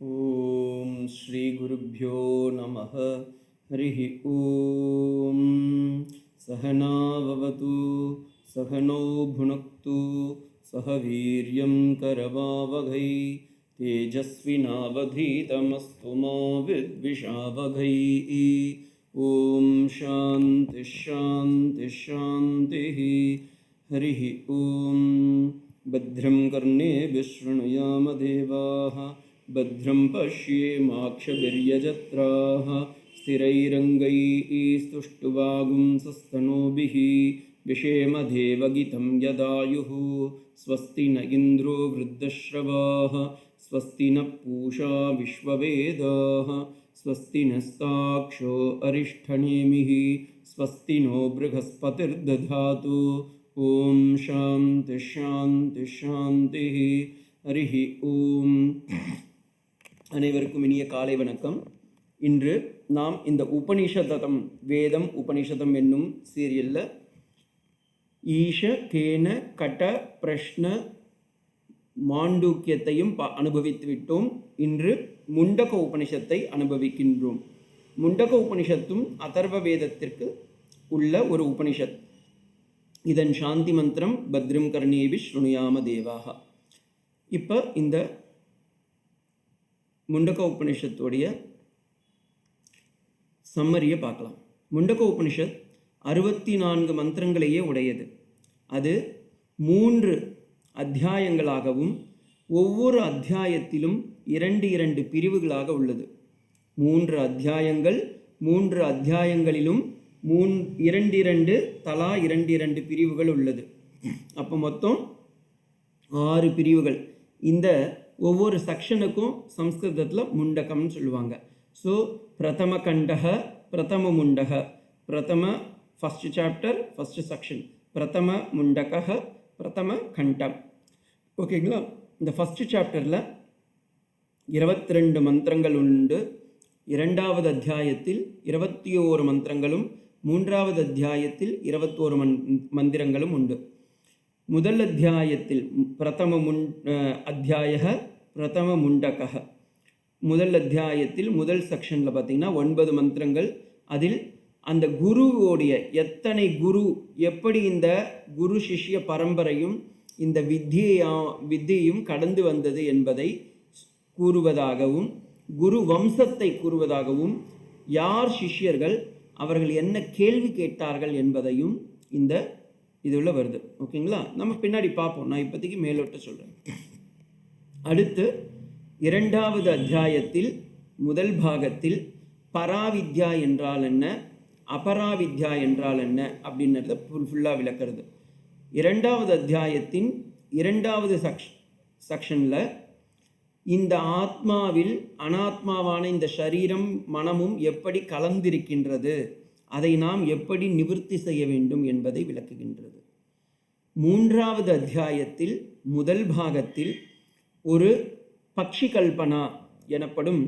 ஓம் ஸ்ரீ குருப்யோ நமः. ஹரிः ஓம். சகனாவவது சகனோ புனக்து சக வீர்யம் கரவாவகை தேஜஸ்வினாவதீதமஸ்து மா வித்விஷாவகை. ஓம் சாந்தி ஷாந்தி ஷாந்திः. ஹரிः ஓம். பத்ரம் கர்ணேபிः ஷ்ருணுயாம தேவாः भद्रं पश्येमाक्षभिर्यजत्राः स्थिरैरङ्गैः स्तुष्टुवागुंसस्तनूभिः विषेम देवगितं यदायुः. स्वस्ति न इन्द्रो वृद्धश्रवाः स्वस्ति न पूषा विश्ववेदाः स्वस्ति नस्ताक्षो अरिष्ठनेमिः स्वस्ति नो बृहस्पतिर्दधातु. ॐ शान्ति शान्ति शान्तिः. हरिः ஓம். அனைவருக்கும் இனிய காலை வணக்கம். இன்று நாம் இந்த உபனிஷதம் வேதம் உபனிஷதம் என்னும் சீரியலில் ஈஷ கேன கட பிரஷ்ன மாண்டூக்கியத்தையும் அனுபவித்து விட்டோம். இன்று முண்டக உபனிஷத்தை அனுபவிக்கின்றோம். முண்டக உபனிஷத்தும் அதர்வ வேதத்திற்கு உள்ள ஒரு உபனிஷத். இதன் சாந்தி மந்திரம் பத்ரம் கர்ணேபி ஸ்ருணுயாம தேவாக. இப்போ இந்த முண்டக உபனிஷத்துடைய சம்மரியை பார்க்கலாம். முண்டக உபனிஷத் 64 மந்திரங்களையே உடையது. அது 3 அத்தியாயங்களாகவும் ஒவ்வொரு அத்தியாயத்திலும் 2 பிரிவுகளாக உள்ளது. 3 அத்தியாயங்கள், 3 அத்தியாயங்களிலும் 2 தலா 2 பிரிவுகள் உள்ளது. அப்போ மொத்தம் 6 பிரிவுகள். இந்த ஒவ்வொரு செக்ஷனுக்கும் சம்ஸ்கிருதத்தில் முண்டகம்னு சொல்லுவாங்க. ஸோ பிரதம கண்டக, பிரதம முண்டக, பிரதம ஃபஸ்ட் சாப்டர் ஃபஸ்ட் செக்ஷன், பிரதம முண்டக, பிரதம கண்டம். ஓகேங்களா? இந்த ஃபஸ்ட் சாப்டரில் 22 மந்திரங்கள் உண்டு. 2வது அத்தியாயத்தில் 21 மந்திரங்களும் 3வது அத்தியாயத்தில் 21 மந்திரங்களும் உண்டு. முதல் அத்தியாயத்தில் அத்தியாய பிரதம முண்டக. முதல் அத்தியாயத்தில் முதல் செக்ஷனில் பார்த்திங்கன்னா 9 மந்திரங்கள். அதில் அந்த குருவோடைய எத்தனை குரு, எப்படி இந்த குரு சிஷ்ய பரம்பரையும் இந்த வித்தியையும் கடந்து வந்தது என்பதை கூறுவதாகவும், குரு வம்சத்தை கூறுவதாகவும், யார் சிஷ்யர்கள், அவர்கள் என்ன கேள்வி கேட்டார்கள் என்பதையும் இந்த இதுல வருது. ஓகேங்களா? நம்ம பின்னாடி பார்ப்போம். நான் இப்போதைக்கு மேலோட்ட சொல்கிறேன். அடுத்து 2வது அத்தியாயத்தில் முதல் பாகத்தில் பராவித்யா என்றால் என்ன, அபராவித்யா என்றால் என்ன அப்படின்றத ஃபுல்லாக விளக்கிறது. 2வது அத்தியாயத்தின் 2வது செக்ஷனில் இந்த ஆத்மாவில் அனாத்மாவான இந்த சரீரம் மனமும் எப்படி கலந்திருக்கின்றது, அதை நாம் எப்படி நிவர்த்தி செய்ய வேண்டும் என்பதை விளக்குகின்றது. 3வது அத்தியாயத்தில் முதல் பாகத்தில் ஒரு பக்ஷி கல்பனா எனப்படும்,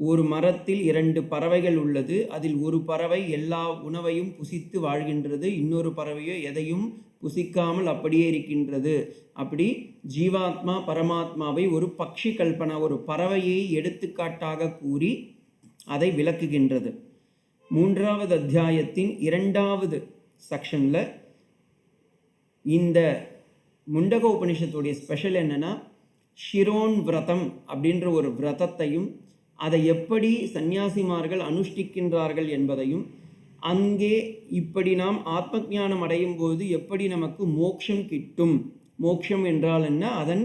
ஒரு மரத்தில் 2 பறவைகள் உள்ளது. அதில் ஒரு பறவை எல்லா உணவையும் புசித்து வாழ்கின்றது, இன்னொரு பறவையோ எதையும் புசிக்காமல் அப்படியே இருக்கின்றது. அப்படி ஜீவாத்மா பரமாத்மாவை ஒரு பக்ஷி கல்பனா, ஒரு பறவையை எடுத்துக்காட்டாக கூறி அதை விளக்குகின்றது. 3வது அத்தியாயத்தின் 2வது செக்ஷனில் இந்த முண்டக உபனிஷத்துடைய ஸ்பெஷல் என்னென்னா, ஷிரோன் விரதம் அப்படின்ற ஒரு விரதத்தையும் அதை எப்படி சந்நியாசிமார்கள் அனுஷ்டிக்கின்றார்கள் என்பதையும், அங்கே இப்படி நாம் ஆத்ம ஞானம் அடையும் போது எப்படி நமக்கு மோட்சம் கிட்டும், மோட்சம் என்றால் என்ன, அதன்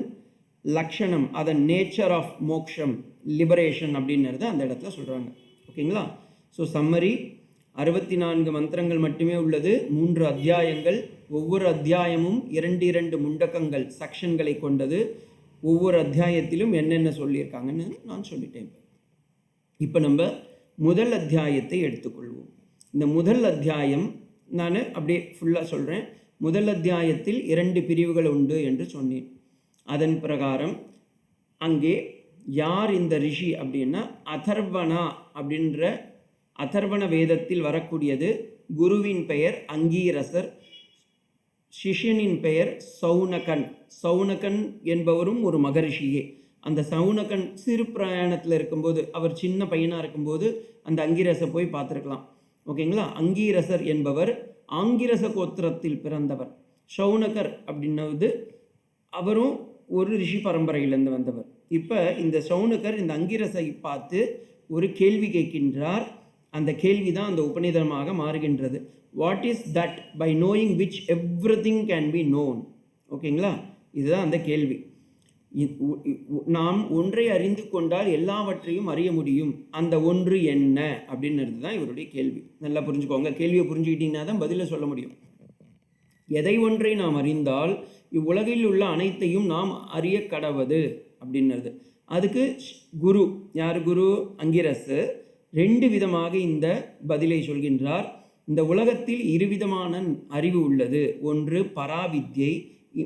லக்ஷணம், அதன் நேச்சர் ஆஃப் மோக்ஷம், லிபரேஷன் அப்படின்றது அந்த இடத்துல சொல்கிறாங்க. ஓகேங்களா? ஸோ சம்மரி, 64 மந்திரங்கள் மட்டுமே உள்ளது, 3 அத்தியாயங்கள், ஒவ்வொரு அத்தியாயமும் 2 முண்டகங்கள் செக்ஷன்களை கொண்டது. ஒவ்வொரு அத்தியாயத்திலும் என்னென்ன சொல்லியிருக்காங்கன்னு நான் சொல்லிட்டேன். இப்போ நம்ம முதல் அத்தியாயத்தை எடுத்துக்கொள்வோம். இந்த முதல் அத்தியாயம் நான் அப்படியே ஃபுல்லாக சொல்கிறேன். முதல் அத்தியாயத்தில் 2 பிரிவுகள் உண்டு என்று சொன்னேன். அதன் பிரகாரம் அங்கே யார் இந்த ரிஷி அப்படின்னா, அதர்வனா அப்படின்ற அதர்வண வேதத்தில் வரக்கூடியது. குருவின் பெயர் அங்கீரசர், சிஷ்யனின் பெயர் சௌனகன். சௌனகன் என்பவரும் ஒரு மகரிஷியே. அந்த சவுனகன் சிறு பிரயாணத்தில் இருக்கும்போது, அவர் சின்ன பையனாக இருக்கும்போது அந்த அங்கிரஸை போய் பார்த்துருக்கலாம். ஓகேங்களா? அங்கீரசர் என்பவர் ஆங்கிரச கோத்திரத்தில் பிறந்தவர். சவுனகர் அப்படின்னது அவரும் ஒரு ரிஷி பரம்பரையிலேருந்து வந்தவர். இப்போ இந்த சவுனகர் இந்த அங்கிரஸை பார்த்து ஒரு கேள்வி கேட்கின்றார். அந்த கேள்வி தான் அந்த உபநிதமாக மாறுகின்றது. What is that by knowing which everything can be known? ஓகேங்களா? இதுதான் அந்த கேள்வி. நாம் ஒன்றை அறிந்து கொண்டால் எல்லாவற்றையும் அறிய முடியும். அந்த ஒன்று என்ன அப்படின்றது தான் இவருடைய கேள்வி. நல்லா புரிஞ்சுக்கோங்க. கேள்வியை புரிஞ்சுக்கிட்டீங்கன்னா தான் பதிலை சொல்ல முடியும். எதை ஒன்றை நாம் அறிந்தால் இவ்வுலகில் உள்ள அனைத்தையும் நாம் அறிய கடவது அப்படின்றது. அதுக்கு குரு, யார் குரு? அங்கிரசு 2 விதமாக இந்த பதிலை சொல்கின்றார். இந்த உலகத்தில் 2 விதமான அறிவு உள்ளது. ஒன்று பராவித்யை,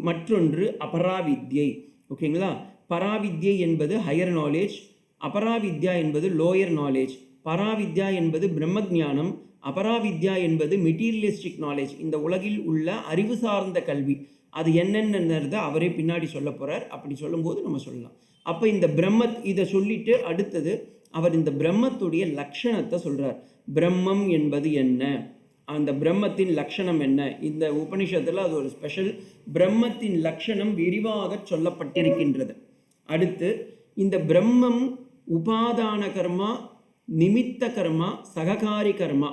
மற்றொன்று அபராவித்யை. ஓகேங்களா? பராவித்யை என்பது ஹையர் நாலேஜ், அபராவித்யா என்பது லோயர் நாலேஜ். பராவித்யா என்பது பிரம்மஜானம், அபராவித்யா என்பது மெட்டீரியலிஸ்டிக் நாலேஜ். இந்த உலகில் உள்ள அறிவு சார்ந்த கல்வி. அது என்னென்னதை அவரே பின்னாடி சொல்ல போகிறார். அப்படி சொல்லும்போது நம்ம சொல்லலாம். அப்போ இந்த பிரம்மத் இதை சொல்லிட்டு அடுத்தது அவர் இந்த பிரம்மத்துடைய லக்ஷணத்தை சொல்கிறார். பிரம்மம் என்பது என்ன, அந்த பிரம்மத்தின் லக்ஷணம் என்ன? இந்த உபனிஷத்தில் அது ஒரு ஸ்பெஷல். பிரம்மத்தின் லக்ஷணம் விரிவாக சொல்லப்பட்டிருக்கின்றது. அடுத்து இந்த பிரம்மம் உபாதான கர்மா, நிமித்த கர்மா, சககாரி கர்மா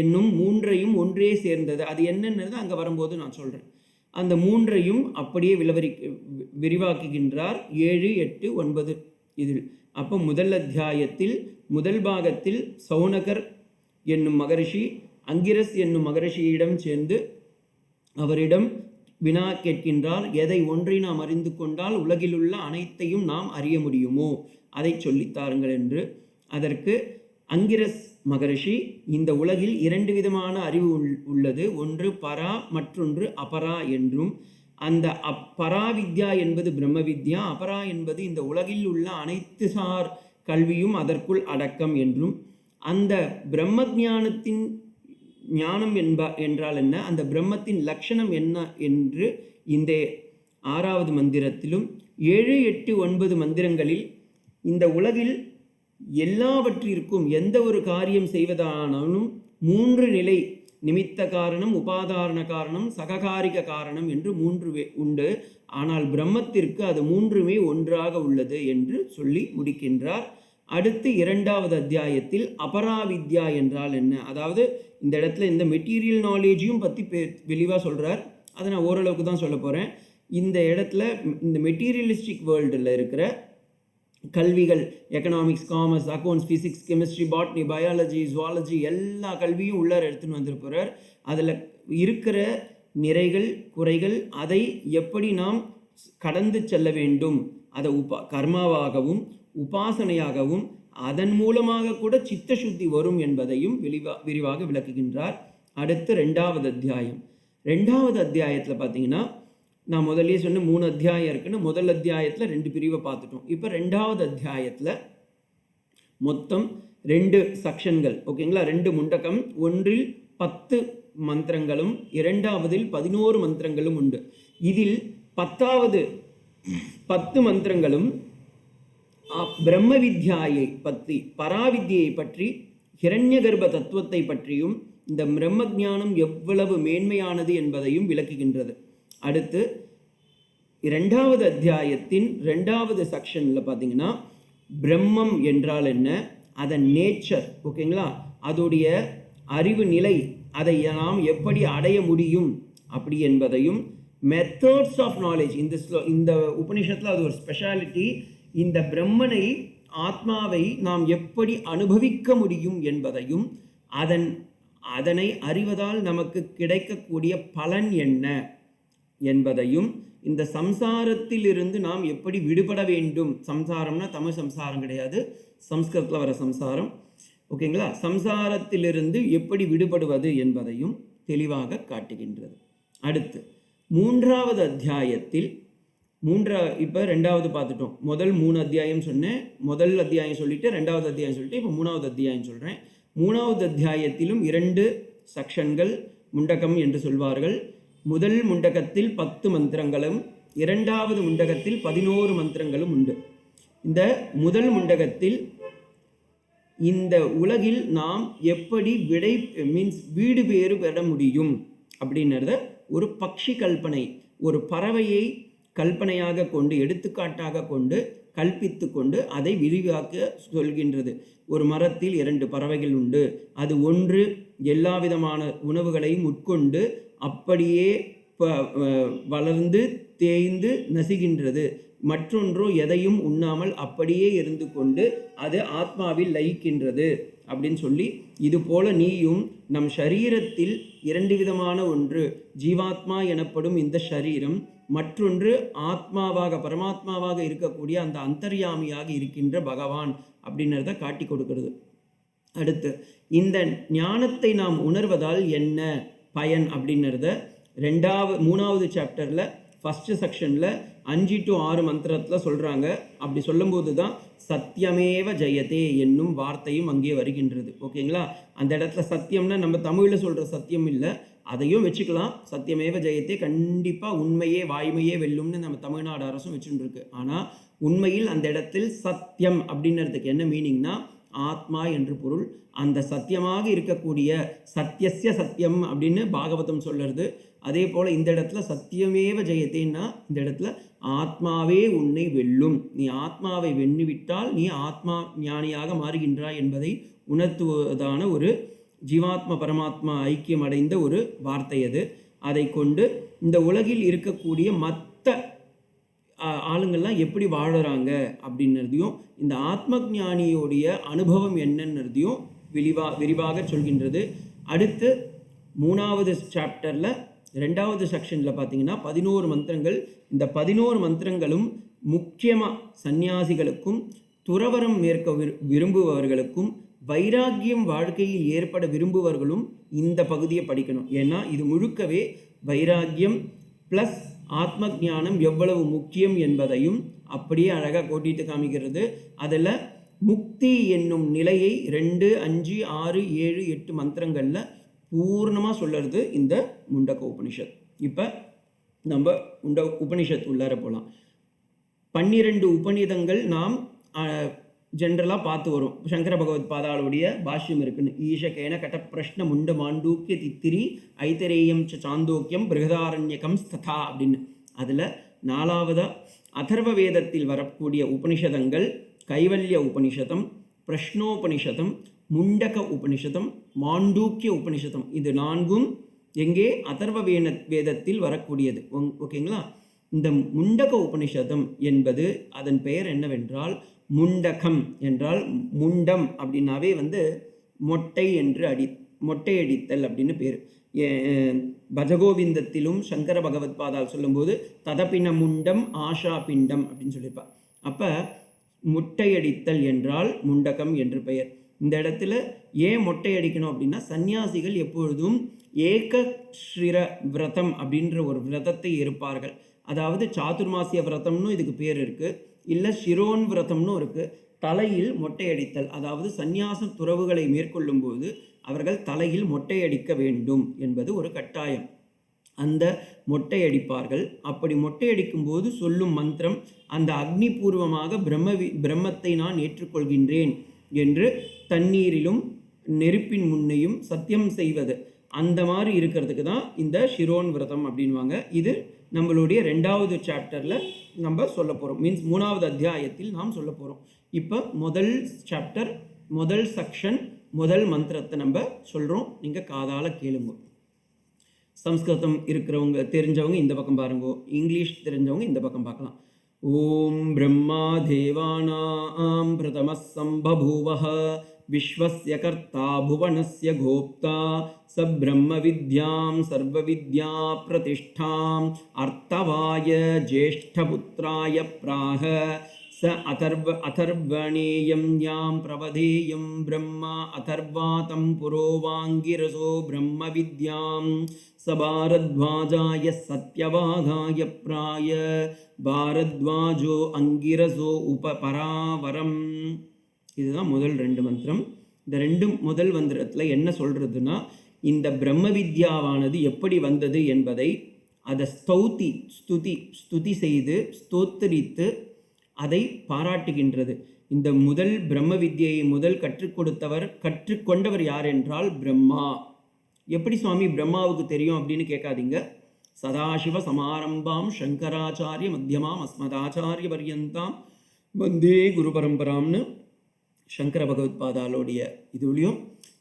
என்னும் 3ஐயும் ஒன்றே சேர்ந்தது. அது என்னென்னது அங்கே வரும்போது நான் சொல்கிறேன். அந்த 3ஐயும் அப்படியே விரிவாக்குகின்றார் 7, 8, 9 இதில். அப்போ முதல் அத்தியாயத்தில் முதல் பாகத்தில் சௌனகர் என்னும் மகரிஷி அங்கிரஸ் என்னும் மகரிஷியிடம் சேர்ந்து அவரிடம் வினா கேட்கின்றார். எதை ஒன்றை நாம் அறிந்து கொண்டால் உலகில் உள்ள அனைத்தையும் நாம் அறிய முடியுமோ அதை சொல்லித்தாருங்கள் என்று. அதற்கு அங்கிரஸ் மகரிஷி, இந்த உலகில் 2 விதமான அறிவு உள்ளது. ஒன்று பரா, மற்றொன்று அபரா என்றும். அந்த பராவித்யா என்பது பிரம்ம வித்யா, அபரா என்பது இந்த உலகில் உள்ள அனைத்து சார் கல்வியும் அதற்குள் அடக்கம் என்றும். அந்த பிரம்ம ஞானத்தின் ஞானம் என்றால் என்ன, அந்த பிரம்மத்தின் லட்சணம் என்ன என்று இந்த 6வது மந்திரத்திலும் 7, 8, 9 மந்திரங்களில் இந்த உலகில் எல்லாவற்றிற்கும் எந்த ஒரு காரியம் செய்வதானாலும் 3 நிலை, நிமித்த காரணம், உபாதாரண காரணம், சககாரிக காரணம் என்று 3 உண்டு. ஆனால் பிரம்மத்திற்கு அது 3மே ஒன்றாக உள்ளது என்று சொல்லி முடிக்கின்றார். அடுத்து 2வது அத்தியாயத்தில் அபராவித்யா என்றால் என்ன, அதாவது இந்த இடத்துல இந்த மெட்டீரியல் நாலேஜையும் பற்றி வெளிவாக சொல்கிறார். அதை நான் ஓரளவுக்கு தான் சொல்ல போகிறேன். இந்த இடத்துல இந்த மெட்டீரியலிஸ்டிக் வேர்ல்டில் இருக்கிற கல்விகள், economics, commerce, accounts, physics, chemistry, botany, biology, zoology எல்லா கல்வியும் உள்ளார எடுத்துன்னு வந்திருக்கிறார். அதில் இருக்கிற நிறைகள், குறைகள், அதை எப்படி நாம் கடந்து செல்ல வேண்டும், அதை கர்மாவாகவும் உபாசனையாகவும் அதன் மூலமாக கூட சித்த சுத்தி வரும் என்பதையும் விரிவாக விளக்குகின்றார். அடுத்து 2வது அத்தியாயம். 2வது அத்தியாயத்தில் பார்த்தீங்கன்னா, நான் முதல்ல சொன்ன 3 அத்தியாயம் இருக்குன்னு முதல் அத்தியாயத்தில் 2 பிரிவை பார்த்துட்டோம். இப்போ 2வது அத்தியாயத்தில் மொத்தம் 2 செக்ஷன்கள். ஓகேங்களா? 2 முண்டகம். ஒன்றில் 10 மந்திரங்களும் 2வதில் 11 மந்திரங்களும் உண்டு. இதில் 10வது 10 மந்திரங்களும் பிரம்ம வித்யாயை பற்றி, பராவித்யை பற்றி, ஹிரண்ய கர்ப்ப தத்துவத்தை பற்றியும் இந்த பிரம்ம ஞானம் எவ்வளவு மேன்மையானது என்பதையும் விளக்குகின்றது. அடுத்து 2வது அத்தியாயத்தின் 2வது செக்ஷனில் பார்த்தீங்கன்னா, பிரம்மம் என்றால் என்ன, அதன் நேச்சர், ஓகேங்களா, அதோடைய அறிவு நிலை, அதை நாம் எப்படி அடைய முடியும் அப்படி என்பதையும், மெத்தட்ஸ் ஆஃப் நாலேஜ், இந்த உபநிஷத்தில் அது ஒரு ஸ்பெஷாலிட்டி. இந்த பிரம்மனை, ஆத்மாவை நாம் எப்படி அனுபவிக்க முடியும் என்பதையும், அதனை அறிவதால் நமக்கு கிடைக்கக்கூடிய பலன் என்ன என்பதையும், இந்த சம்சாரத்திலிருந்து நாம் எப்படி விடுபட வேண்டும். சம்சாரம்னா தமிழ் சம்சாரம் கிடையாது, சம்ஸ்கிருதத்தில் வர சம்சாரம். ஓகேங்களா? சம்சாரத்திலிருந்து எப்படி விடுபடுவது என்பதையும் தெளிவாக காட்டுகின்றது. அடுத்து 3வது அத்தியாயத்தில் இப்போ 2வது பார்த்துட்டோம். முதல் 3 அத்தியாயம் சொன்னேன். முதல் அத்தியாயம் சொல்லிட்டு 2வது அத்தியாயம் சொல்லிட்டு இப்போ 3வது அத்தியாயம் சொல்கிறேன். 3வது அத்தியாயத்திலும் 2 செக்ஷன்கள், முண்டகம் என்று சொல்வார்கள். முதல் முண்டகத்தில் 10 மந்திரங்களும் 2வது முண்டகத்தில் 11 மந்திரங்களும் உண்டு. இந்த முதல் முண்டகத்தில் இந்த உலகில் நாம் எப்படி வீடு பேறு பெற முடியும் அப்படின்றத ஒரு பக்ஷி கல்பனை, ஒரு பறவையை கல்பனையாக கொண்டு, எடுத்துக்காட்டாக கொண்டு, கல்பித்து கொண்டு அதை விரிவாக்க சொல்கின்றது. ஒரு மரத்தில் 2 பறவைகள் உண்டு. அது ஒன்று எல்லா விதமான உணவுகளையும் உட்கொண்டு அப்படியே வளர்ந்து தேய்ந்து நசுகின்றது. மற்றொன்றோ எதையும் உண்ணாமல் அப்படியே இருந்து கொண்டு அது ஆத்மாவில் லயிக்கின்றது அப்படின்னு சொல்லி, இது போல நீயும் நம் சரீரத்தில் 2 விதமான ஒன்று ஜீவாத்மா எனப்படும் இந்த சரீரம், மற்றொன்று ஆத்மாவாக பரமாத்மாவாக இருக்கக்கூடிய அந்த அந்தர்யாமியாக இருக்கின்ற பகவான் அப்படின்றத காட்டி கொடுக்கிறது. அடுத்து இந்த ஞானத்தை நாம் உணர்வதால் என்ன பயன் அப்படின்றத 3வது சாப்டரில் ஃபஸ்ட்டு செக்ஷனில் 5 to 6 மந்திரத்தில் சொல்கிறாங்க. அப்படி சொல்லும்போது தான் சத்தியமேவ ஜெயதே என்னும் வார்த்தையும் அங்கே வருகின்றது. ஓகேங்களா? அந்த இடத்துல சத்தியம்னா நம்ம தமிழில் சொல்கிற சத்தியம் இல்லை, அதையும் வச்சுக்கலாம். சத்தியமேவ ஜெயத்தே கண்டிப்பாக உண்மையே வாய்மையே வெல்லும்னு நம்ம தமிழ்நாடு அரசும் வச்சுட்டு இருக்கு. ஆனால் உண்மையில் அந்த இடத்தில் சத்தியம் அப்படின்றதுக்கு என்ன மீனிங்னா ஆத்மா என்று பொருள். அந்த சத்தியமாக இருக்கக்கூடிய சத்தியஸ்ய சத்தியம் அப்படின்னு பாகவதம் சொல்லுறது. அதே போல் இந்த இடத்துல சத்தியமேவ ஜெயத்தேன்னா இந்த இடத்துல ஆத்மாவே உன்னை வெல்லும், நீ ஆத்மாவை வென்றுவிட்டால் நீ ஆத்மா ஞானியாக மாறுகின்றாய் என்பதை உணர்த்துவதான ஒரு ஜீவாத்மா பரமாத்மா ஐக்கியம் அடைந்த ஒரு வார்த்தை அது. அதை கொண்டு இந்த உலகில் இருக்கக்கூடிய மற்ற ஆளுங்கள்லாம் எப்படி வாழறாங்க அப்படின்றதையும், இந்த ஆத்ம ஞானியோடைய அனுபவம் என்னன்றதையும் விரிவாக சொல்கின்றது. அடுத்து 3வது சாப்டரில் 2வது செக்ஷனில் பார்த்தீங்கன்னா 11 மந்திரங்கள். இந்த 11 மந்திரங்களும் முக்கியமாக சந்நியாசிகளுக்கும் துறவரம் மேற்க விரும்புபவர்களுக்கும் வைராக்கியம் வாழ்க்கையில் ஏற்பட விரும்புபவர்களும் இந்த பகுதியை படிக்கணும். ஏன்னா இது முழுக்கவே வைராக்கியம் ப்ளஸ் ஆத்ம ஞானம் எவ்வளவு முக்கியம் என்பதையும் அப்படியே அழகாக கோட்டிட்டு காமிக்கிறது. அதில் முக்தி என்னும் நிலையை 2, 5, 6, 7, 8 மந்திரங்களில் பூர்ணமாக சொல்லுறது இந்த முண்டக உபனிஷத். இப்போ நம்ம உபனிஷத் உள்ளார போகலாம். 12 உபநிதங்கள் நாம் ஜென்ரலாக பார்த்து வரும். சங்கர பகவத் பாதாளுடைய பாஷ்யம் இருக்குன்னு ஈஷகேன கடப்பிரஷ்ன முண்ட மாண்டூக்கிய தித்திரி ஐதரேயம் சாந்தோக்கியம் பிருகதாரண்யகம் ஸ்ததா அப்படின்னு. அதில் 4வது அதர்வ வேதத்தில் வரக்கூடிய உபனிஷதங்கள் கைவல்ய உபனிஷதம், பிரஷ்னோபனிஷதம், முண்டக உபனிஷதம், மாண்டூக்கிய உபனிஷதம். இது 4ம் எங்கே அதர்வ வேதத்தில் வரக்கூடியது. ஓகேங்களா? இந்த முண்டக உபனிஷதம் என்பது அதன் பெயர் என்னவென்றால் முண்டகம் என்றால் முண்டம் அப்படின்னாவே மொட்டை என்று மொட்டையடித்தல் அப்படின்னு பேர். பஜகோவிந்தத்திலும் சங்கர பகவத் பாதால் சொல்லும்போது ததபின முண்டம் ஆஷா பிண்டம் அப்படின்னு சொல்லியிருப்பா. அப்போ மொட்டையடித்தல் என்றால் முண்டகம் என்று பெயர். இந்த இடத்துல ஏன் மொட்டையடிக்கணும் அப்படின்னா சந்நியாசிகள் எப்பொழுதும் ஏகஸ்ரீர விரதம் அப்படின்ற ஒரு விரதத்தை இருப்பார்கள். அதாவது சாதுர்மாசிய விரதம்னு இதுக்கு பேர் இருக்குது, இல்லை ஷிரோன் விரதம்னு இருக்குது. தலையில் மொட்டையடித்தல், அதாவது சந்நியாச துறவுகளை மேற்கொள்ளும் போது அவர்கள் தலையில் மொட்டையடிக்க வேண்டும் என்பது ஒரு கட்டாயம். அந்த மொட்டையடிப்பார்கள். அப்படி மொட்டையடிக்கும் போது சொல்லும் மந்திரம் அந்த அக்னிபூர்வமாக பிரம்மத்தை நான் ஏற்றுக்கொள்கின்றேன் என்று தண்ணீரிலும் நெருப்பின் முன்னையும் சத்தியம் செய்வது, அந்த மாதிரி இருக்கிறதுக்கு தான் இந்த ஷிரோன் விரதம் அப்படின்வாங்க. இது நம்மளுடைய 2வது சாப்டரில் நம்ம சொல்ல போகிறோம். மீன்ஸ் 3வது அத்தியாயத்தில் நாம் சொல்ல போகிறோம். இப்போ முதல் சாப்டர் முதல் செக்ஷன் முதல் மந்திரத்தை நம்ம சொல்கிறோம். நீங்கள் காதால் கேளுங்க. சம்ஸ்கிருதம் இருக்கிறவங்க தெரிஞ்சவங்க இந்த பக்கம் பாருங்க, இங்கிலீஷ் தெரிஞ்சவங்க இந்த பக்கம் பார்க்கலாம். ஓம் பிரம்மா தேவானாம் பிரதம சம்பபூவஹ விஸ்வஸ்ய கர்த்தா புவனஸ்ய கோப்தா ச பிரம்ம வித்யாம் சர்வ வித்யா பிரதிஷ்டாம் அர்த்தவாய ஜேஷ்டபுத்ராய பிராக ச அதர்வணேயம் யாம் பிரவதேயம் பிரம்மா அதர்வாதம் புரோவாங்கிரசோ பிரம்ம வித்யாம் ச பாரத்வாஜாய சத்யவாகாய பிராய பாரத்வாஜோ அங்கிரசோ உபபராவரம். இதுதான் முதல் 2 மந்திரம். இந்த முதல் மந்திரத்தில் என்ன சொல்கிறதுனா இந்த பிரம்ம வித்யாவானது எப்படி வந்தது என்பதை அதை ஸ்துதி செய்து ஸ்தோத்தரித்து அதை பாராட்டுகின்றது. இந்த முதல் பிரம்ம வித்யை முதல் கற்றுக்கொண்டவர் யார் என்றால் பிரம்மா. எப்படி சுவாமி பிரம்மாவுக்கு தெரியும் அப்படின்னு கேட்காதீங்க. சதாசிவ சமாரம்பாம் சங்கராச்சாரிய மத்தியமாம் அஸ்மதாச்சாரிய பர்யந்தாம் வந்தே குரு பரம்பராம்னு சங்கர பகவத்பாதாலோடைய இதுலையும்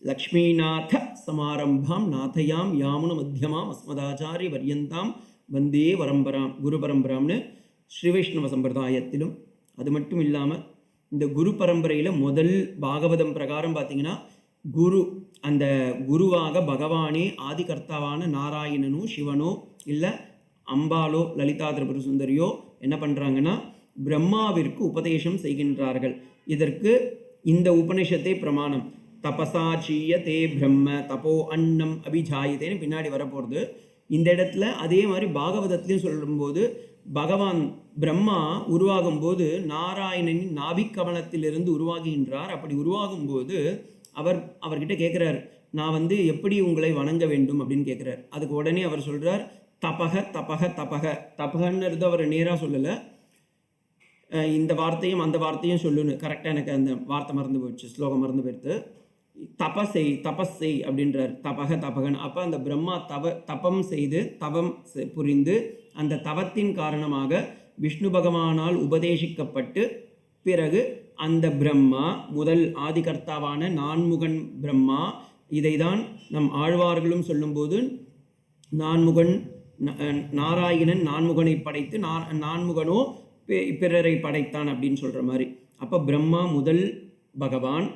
லக்ஷ்மிநாத சமாரம்பாம் நாதயாம் யாமுன மத்தியமாம் அஸ்மதாச்சாரிய பர்யந்தாம் வந்தே குரு பரம்பராம்னு ஸ்ரீ வைஷ்ணவ சம்பிரதாயத்திலும். அது மட்டும் இல்லாமல் இந்த குரு பரம்பரையில் முதல் பாகவதம் பிரகாரம் பார்த்தீங்கன்னா குரு அந்த குருவாக பகவானே ஆதிகர்த்தாவான நாராயணனோ சிவனோ இல்லை அம்பாலோ லலிதா திரிபுர சுந்தரியோ என்ன பண்ணுறாங்கன்னா பிரம்மாவிற்கு உபதேசம் செய்கின்றார்கள். இதற்கு இந்த உபநிஷத்தை பிரமாணம். தபசாச்சீய தே பிரம்ம தபோ அன்னம் அபிஜாயத்தேன்னு பின்னாடி வரப்போகிறது. இந்த இடத்துல அதே மாதிரி பாகவதத்திலையும் சொல்லும்போது பகவான் பிரம்மா உருவாகும் போது நாராயணனின் நாபிக்கமலத்திலிருந்து உருவாகுகின்றார். அப்படி உருவாகும் போது அவர்கிட்ட கேட்குறார், நான் எப்படி உங்களை வணங்க வேண்டும் அப்படின்னு கேட்குறார். அதுக்கு உடனே அவர் சொல்கிறார், தபக தபக தபக. தபகன்னுறது அவர் நேராக சொல்லலை, இந்த வார்த்தையும் அந்த வார்த்தையும் சொல்லுன்னு. கரெக்டாக எனக்கு அந்த வார்த்தை மறந்து போயிடுச்சு, ஸ்லோகம் மறந்து போயிடுத்து. தபஸ் செய் அப்படின்றார். தபக தபகன். அப்போ அந்த பிரம்மா தபம் செய்து தவம் புரிந்து அந்த தவத்தின் காரணமாக விஷ்ணு பகவானால் உபதேசிக்கப்பட்டு பிறகு அந்த பிரம்மா முதல் ஆதிகர்த்தாவான நான்முகன் பிரம்மா. இதைதான் நம் ஆழ்வார்களும் சொல்லும்போது நான்முகன் நாராயணன் நான்முகனை படைத்து நான்முகனோ பிறரை படைத்தான் அப்படின்னு சொல்கிற மாதிரி. அப்போ பிரம்மா முதல் பகவான்.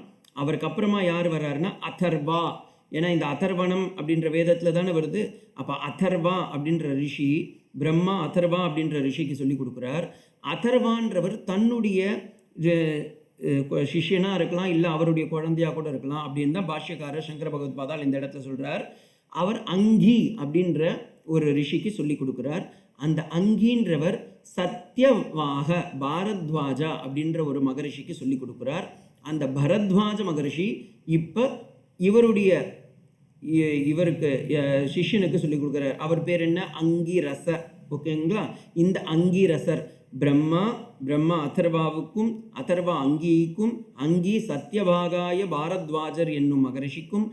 அவருக்கு அப்புறமா யார் வர்றாருன்னா அதர்வா. ஏன்னா இந்த அதர்வனம் அப்படின்ற வேதத்தில் தானே வருது. அப்போ அதர்வா அப்படின்ற ரிஷி பிரம்மா அதர்வா அப்படின்ற ரிஷிக்கு சொல்லி கொடுக்குறார். அதர்வான்றவர் தன்னுடைய சிஷ்யனாக இருக்கலாம், இல்லை அவருடைய குழந்தையாக கூட இருக்கலாம் அப்படின்னு தான் பாஷ்யக்காரர் சங்கர பகவத்பாதால் இந்த இடத்துல சொல்கிறார். அவர் அங்கி அப்படின்ற ஒரு ரிஷிக்கு சொல்லி கொடுக்குறார். அந்த அங்கின்றவர் சத்யவாக பாரத்வாஜா அப்படின்ற ஒரு மகரிஷிக்கு சொல்லி கொடுக்குறார். அந்த பரத்வாஜ மகரிஷி இப்போ இவருக்கு சிஷ்யனுக்கு சொல்லி கொடுக்குறார். அவர் பேர் என்ன? அங்கிரச. ஓகேங்களா? இந்த அங்கிரசர் பிரம்மா அதர்வாவுக்கும் அதர்வா அங்கிக்கும் அங்கி சத்யபாகாய பாரத்வாஜர் என்னும் மகரிஷிக்கும்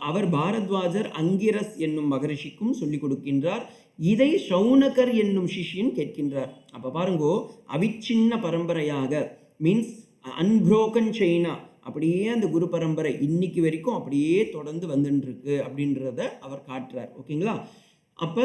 அவர் பாரத்வாஜர் அங்கிரஸ் என்னும் மகரிஷிக்கும் சொல்லிக் கொடுக்கின்றார். இதை சௌனகர் என்னும் சிஷ்யன் கேட்கின்றார். அப்போ பாருங்கோ, அவிச்சின்ன பரம்பரையாக மீன்ஸ் அன்புரோக்கன் செயினா அப்படியே அந்த குரு பரம்பரை இன்னைக்கு வரைக்கும் அப்படியே தொடர்ந்து வந்துட்டுருக்கு அப்படின்றத அவர் காட்டுறார். ஓகேங்களா? அப்போ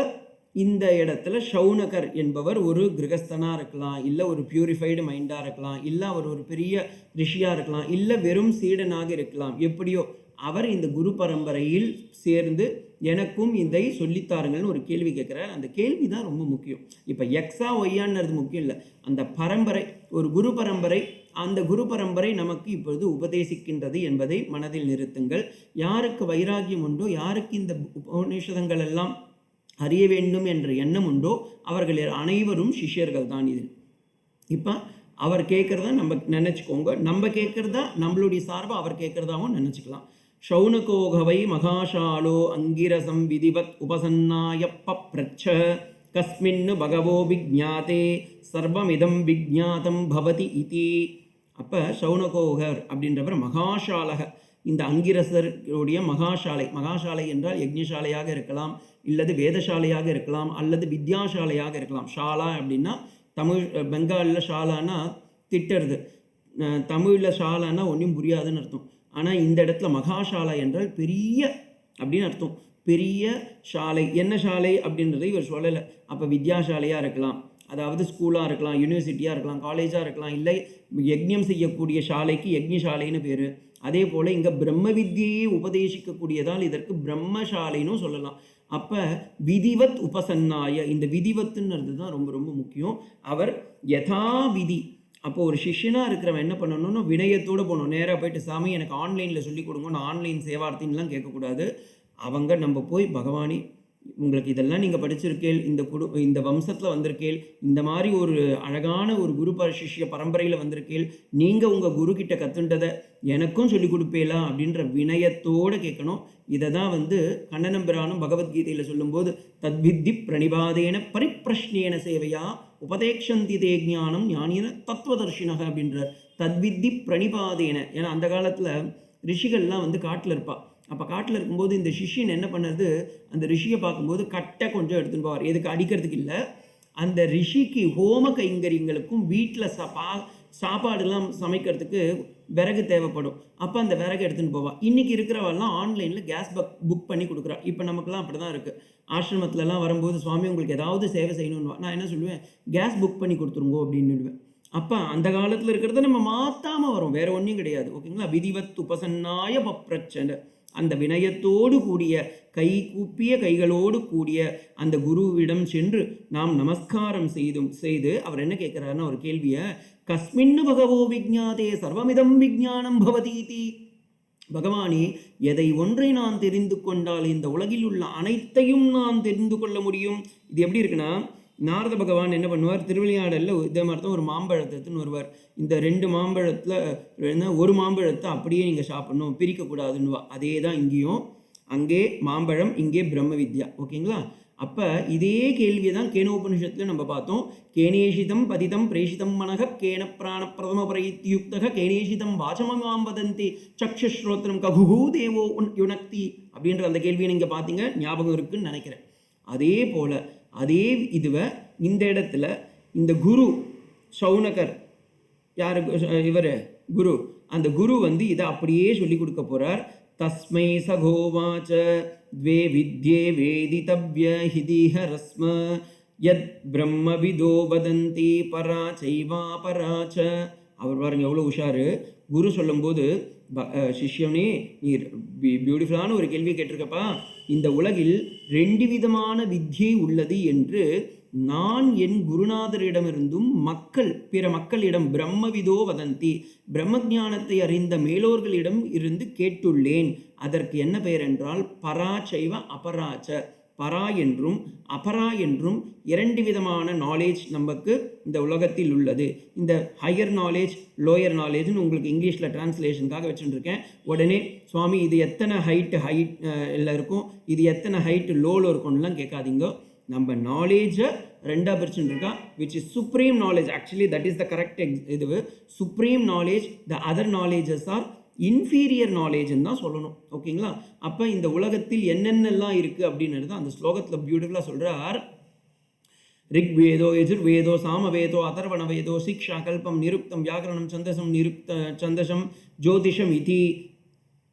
இந்த இடத்துல சௌனகர் என்பவர் ஒரு கிரகஸ்தனாக இருக்கலாம், இல்லை ஒரு பியூரிஃபைடு மைண்டாக இருக்கலாம், இல்லை அவர் ஒரு பெரிய ரிஷியாக இருக்கலாம், இல்லை வெறும் சீடனாக இருக்கலாம். எப்படியோ அவர் இந்த குரு பரம்பரையில் சேர்ந்து எனக்கும் இதை சொல்லித்தாருங்கள்னு ஒரு கேள்வி கேட்குறார். அந்த கேள்வி தான் ரொம்ப முக்கியம். இப்போ எக்ஸா ஒய்யான்றது முக்கியம் இல்லை, அந்த பரம்பரை ஒரு குரு பரம்பரை, அந்த குரு பரம்பரை நமக்கு இப்பொழுது உபதேசிக்கின்றது என்பதை மனதில் நிறுத்துங்கள். யாருக்கு வைராகியம் உண்டோ, யாருக்கு இந்த உபநிஷதங்கள் எல்லாம் அறிய வேண்டும் என்ற எண்ணம் உண்டோ அவர்கள் அனைவரும் சிஷ்யர்கள் தான். இது இப்போ அவர் கேட்குறதா நம்ம நினச்சிக்கோங்க, நம்ம கேட்குறதா நம்மளுடைய சார்பாக அவர் கேட்குறதாவும் நினச்சிக்கலாம். சௌனகோகவை மகாஷாலோ அங்கிரசம் விதிவத் உபசன்னாயப்ப கஸ்மின்னு பகவோ விஜ்ஞாதே சர்வமிதம் விஜ்ஞாதம் பவதி இதி. அப்போ சௌனகோகர் அப்படின்றவர் மகாஷாலக, இந்த அங்கிரசருடைய மகாசாலை என்றால் யஜ்ஞசாலையாக இருக்கலாம், இல்லது வேதசாலையாக இருக்கலாம், அல்லது வித்யாசாலையாக இருக்கலாம். ஷாலா அப்படின்னா தமிழ், பெங்காலில் ஷாலானா திட்டுறது, தமிழில் ஷாலானா ஒன்றும் புரியாதுன்னு அர்த்தம். ஆனால் இந்த இடத்துல மகாசாலை என்றால் பெரிய அப்படின்னு அர்த்தம். பெரிய சாலை. என்ன சாலை அப்படின்றத இவர் சொல்லலை. அப்போ வித்யாசாலையாக இருக்கலாம், அதாவது ஸ்கூலாக இருக்கலாம், யூனிவர்சிட்டியாக இருக்கலாம், காலேஜாக இருக்கலாம், இல்லை யஜ்ஞம் செய்யக்கூடிய சாலைக்கு யஜ்ஞசாலைன்னு பேர். அதே போல் இங்கே பிரம்ம வித்தியை உபதேசிக்கக்கூடியதால் இதற்கு பிரம்மசாலைன்னு சொல்லலாம். அப்போ விதிவத் உபசன்னாய, இந்த விதிவத்துன்றது தான் ரொம்ப ரொம்ப முக்கியம். அவர் யதா விதி. அப்போ ஒரு சிஷ்யனாக இருக்கிறவன் என்ன பண்ணணும்னா வினயத்தோடு போகணும். நேராக போயிட்டு சாமி எனக்கு ஆன்லைனில் சொல்லிக் கொடுங்க, நான் ஆன்லைன் சேவார்த்தின்லாம் கேட்கக்கூடாது. அவங்க நம்ம போய் பகவானி உங்களுக்கு இதெல்லாம் நீங்கள் படிச்சிருக்கேள், இந்த வம்சத்தில் வந்திருக்கேள், இந்த மாதிரி ஒரு அழகான ஒரு குரு சிஷ்ய பரம்பரையில் வந்திருக்கேள், நீங்கள் உங்கள் குரு கிட்ட கற்றுண்டதை எனக்கும் சொல்லிக் கொடுப்பேலா அப்படின்ற வினயத்தோடு கேட்கணும். இதை தான் கண்ணனம்பிரானும் பகவத்கீதையில் சொல்லும்போது தத்வித்தி பிரணிபாதேன பரிப்பிரஷ்னேன சேவையா உபதேக்ஷந்தி தே ஞானம் ஞானின தத்துவதர்ஷினக அப்படின்றார். தத்வித்தி பிரணிபாதேன. ஏன்னா அந்த காலத்தில் ரிஷிகள்லாம் வந்து காட்டில் இருப்பா. அப்போ காட்டில் இருக்கும்போது இந்த சிஷ்யன் என்ன பண்ணுறது, அந்த ரிஷியை பார்க்கும்போது கட்டை கொஞ்சம் எடுத்துன்னு போவார். எதுக்கு அடிக்கிறதுக்கு இல்லை, அந்த ரிஷிக்கு ஹோம கைங்கரியங்களுக்கும் வீட்டில் சாப்பாடுலாம் சமைக்கிறதுக்கு விறகு தேவைப்படும். அப்போ அந்த விறகு எடுத்துகிட்டு போவா. இன்றைக்கி இருக்கிறவெல்லாம் ஆன்லைனில் கேஸ் புக் பண்ணி கொடுக்குறா. இப்போ நமக்குலாம் அப்படி தான் இருக்குது. ஆசிரமத்துலலாம் வரும்போது சுவாமி உங்களுக்கு ஏதாவது சேவை செய்யணும்னு நான் என்ன சொல்லுவேன், கேஸ் புக் பண்ணி கொடுத்துருங்கோ அப்படின்னு. அப்போ அந்த காலத்தில் இருக்கிறத நம்ம மாற்றாமல் வரோம், வேறு ஒன்றும் கிடையாது. ஓகேங்களா. விதிவத் உபசன்னாய பப்ரச்சன, அந்த வினயத்தோடு கூடிய கை கூப்பிய கைகளோடு கூடிய அந்த குருவிடம் சென்று நாம் நமஸ்காரம் செய்து அவர் என்ன கேட்குறாருன்னா ஒரு கேள்வியை, கஸ்மின்னு பகவோ விஜ்ஞாதே சர்வமிதம் விஜ்ஞானம் பவதீதி. பகவானே, எதை ஒன்றை நான் தெரிந்து கொண்டால் இந்த உலகில் உள்ள அனைத்தையும் நான் தெரிந்து கொள்ள முடியும். இது எப்படி இருக்குன்னா, நாரத பகவான் என்ன பண்ணுவார், திருவிளையாடலில் இதே மாதிரி தான் ஒரு மாம்பழத்துன்னு வருவார். இந்த 2 மாம்பழத்தில் ஒரு மாம்பழத்தை அப்படியே நீங்கள் சாப்பிட்ணும், பிரிக்கக்கூடாதுன்னுவா. அதே தான் இங்கேயும், அங்கே மாம்பழம், இங்கே பிரம்ம வித்யா. ஓகேங்களா. அப்போ இதே கேள்வியை தான் கேனோபனிஷத்தில் நம்ம பார்த்தோம். கேனேஷிதம் பதிதம் பிரேஷிதம் மனக கேன பிராண பிரதம பிரயுக்தக கேனேஷிதம் வாசமமாம் வதந்தி சக்ஷஸ்ரோத்திரம் ககுஹூ தேவோ யுனக்தி அப்படின்ற அந்த கேள்வியை நீங்கள் பார்த்தீங்க, ஞாபகம் இருக்குன்னு நினைக்கிறேன். அதே போல் அதே இதுவை இந்த இடத்துல இந்த குரு சௌனகர், யார் இவர் குரு, அந்த குரு வந்து இதை அப்படியே சொல்லி கொடுக்க போகிறார். தஸ்மை சகோவாச்ச த்வே வித்யே வேதிதவ்ய ஹிதிஹ ரஸ்ம யத் பிரம்மவிதோ வதந்தி பரா சைவா பராச்ச. அவர் பாருங்க எவ்வளோ உஷாரு. குரு சொல்லும்போது, சிஷ்யனே நீ பியூட்டிஃபுல்லான ஒரு கேள்வியை கேட்டிருக்கப்பா. இந்த உலகில் 2 விதமான வித்யை உள்ளது என்று நான் என் குருநாதரிடமிருந்தும் பிற மக்களிடம் பிரம்மவிதோ வதந்தி, பிரம்மஞானத்தை அறிந்த மேலோர்களிடம் இருந்து கேட்டுள்ளேன். அதற்கு என்ன பெயர் என்றால் பராச்சைவ அபராச்ச. பரா என்றும் அபரா என்றும் 2 விதமான நாலேஜ் நமக்கு இந்த உலகத்தில் உள்ளது. இந்த ஹையர் நாலேஜ், லோயர் நாலேஜ்னு உங்களுக்கு இங்கிலீஷில் டிரான்ஸ்லேஷனுக்காக வச்சுருக்கேன். உடனே சுவாமி இது எத்தனை ஹைட்டில் இருக்கும், இது எத்தனை ஹைட்டு லோவில் இருக்கும்லாம் கேட்காதீங்க. நம்ம நாலேஜை 2ஆக பிரிச்சுட்டு இருக்கா, which is supreme knowledge. Actually that is the correct இது. Supreme knowledge, the other knowledges are inferior நாலேஜ்ன்னு தான் சொல்லணும். ஓகேங்களா. அப்போ இந்த உலகத்தில் என்னென்னலாம் இருக்குது அப்படின்றது அந்த ஸ்லோகத்தில் பியூட்டிஃபுல்லாக சொல்கிறார். ரிக்வேதோ யஜுர்வேதோ சாமவேதோ அதர்வணவேதோ சிக்ஷா கல்பம் நிருக்தம் வியாகரணம் சந்தசம் சந்தசம் ஜோதிஷம் இதி.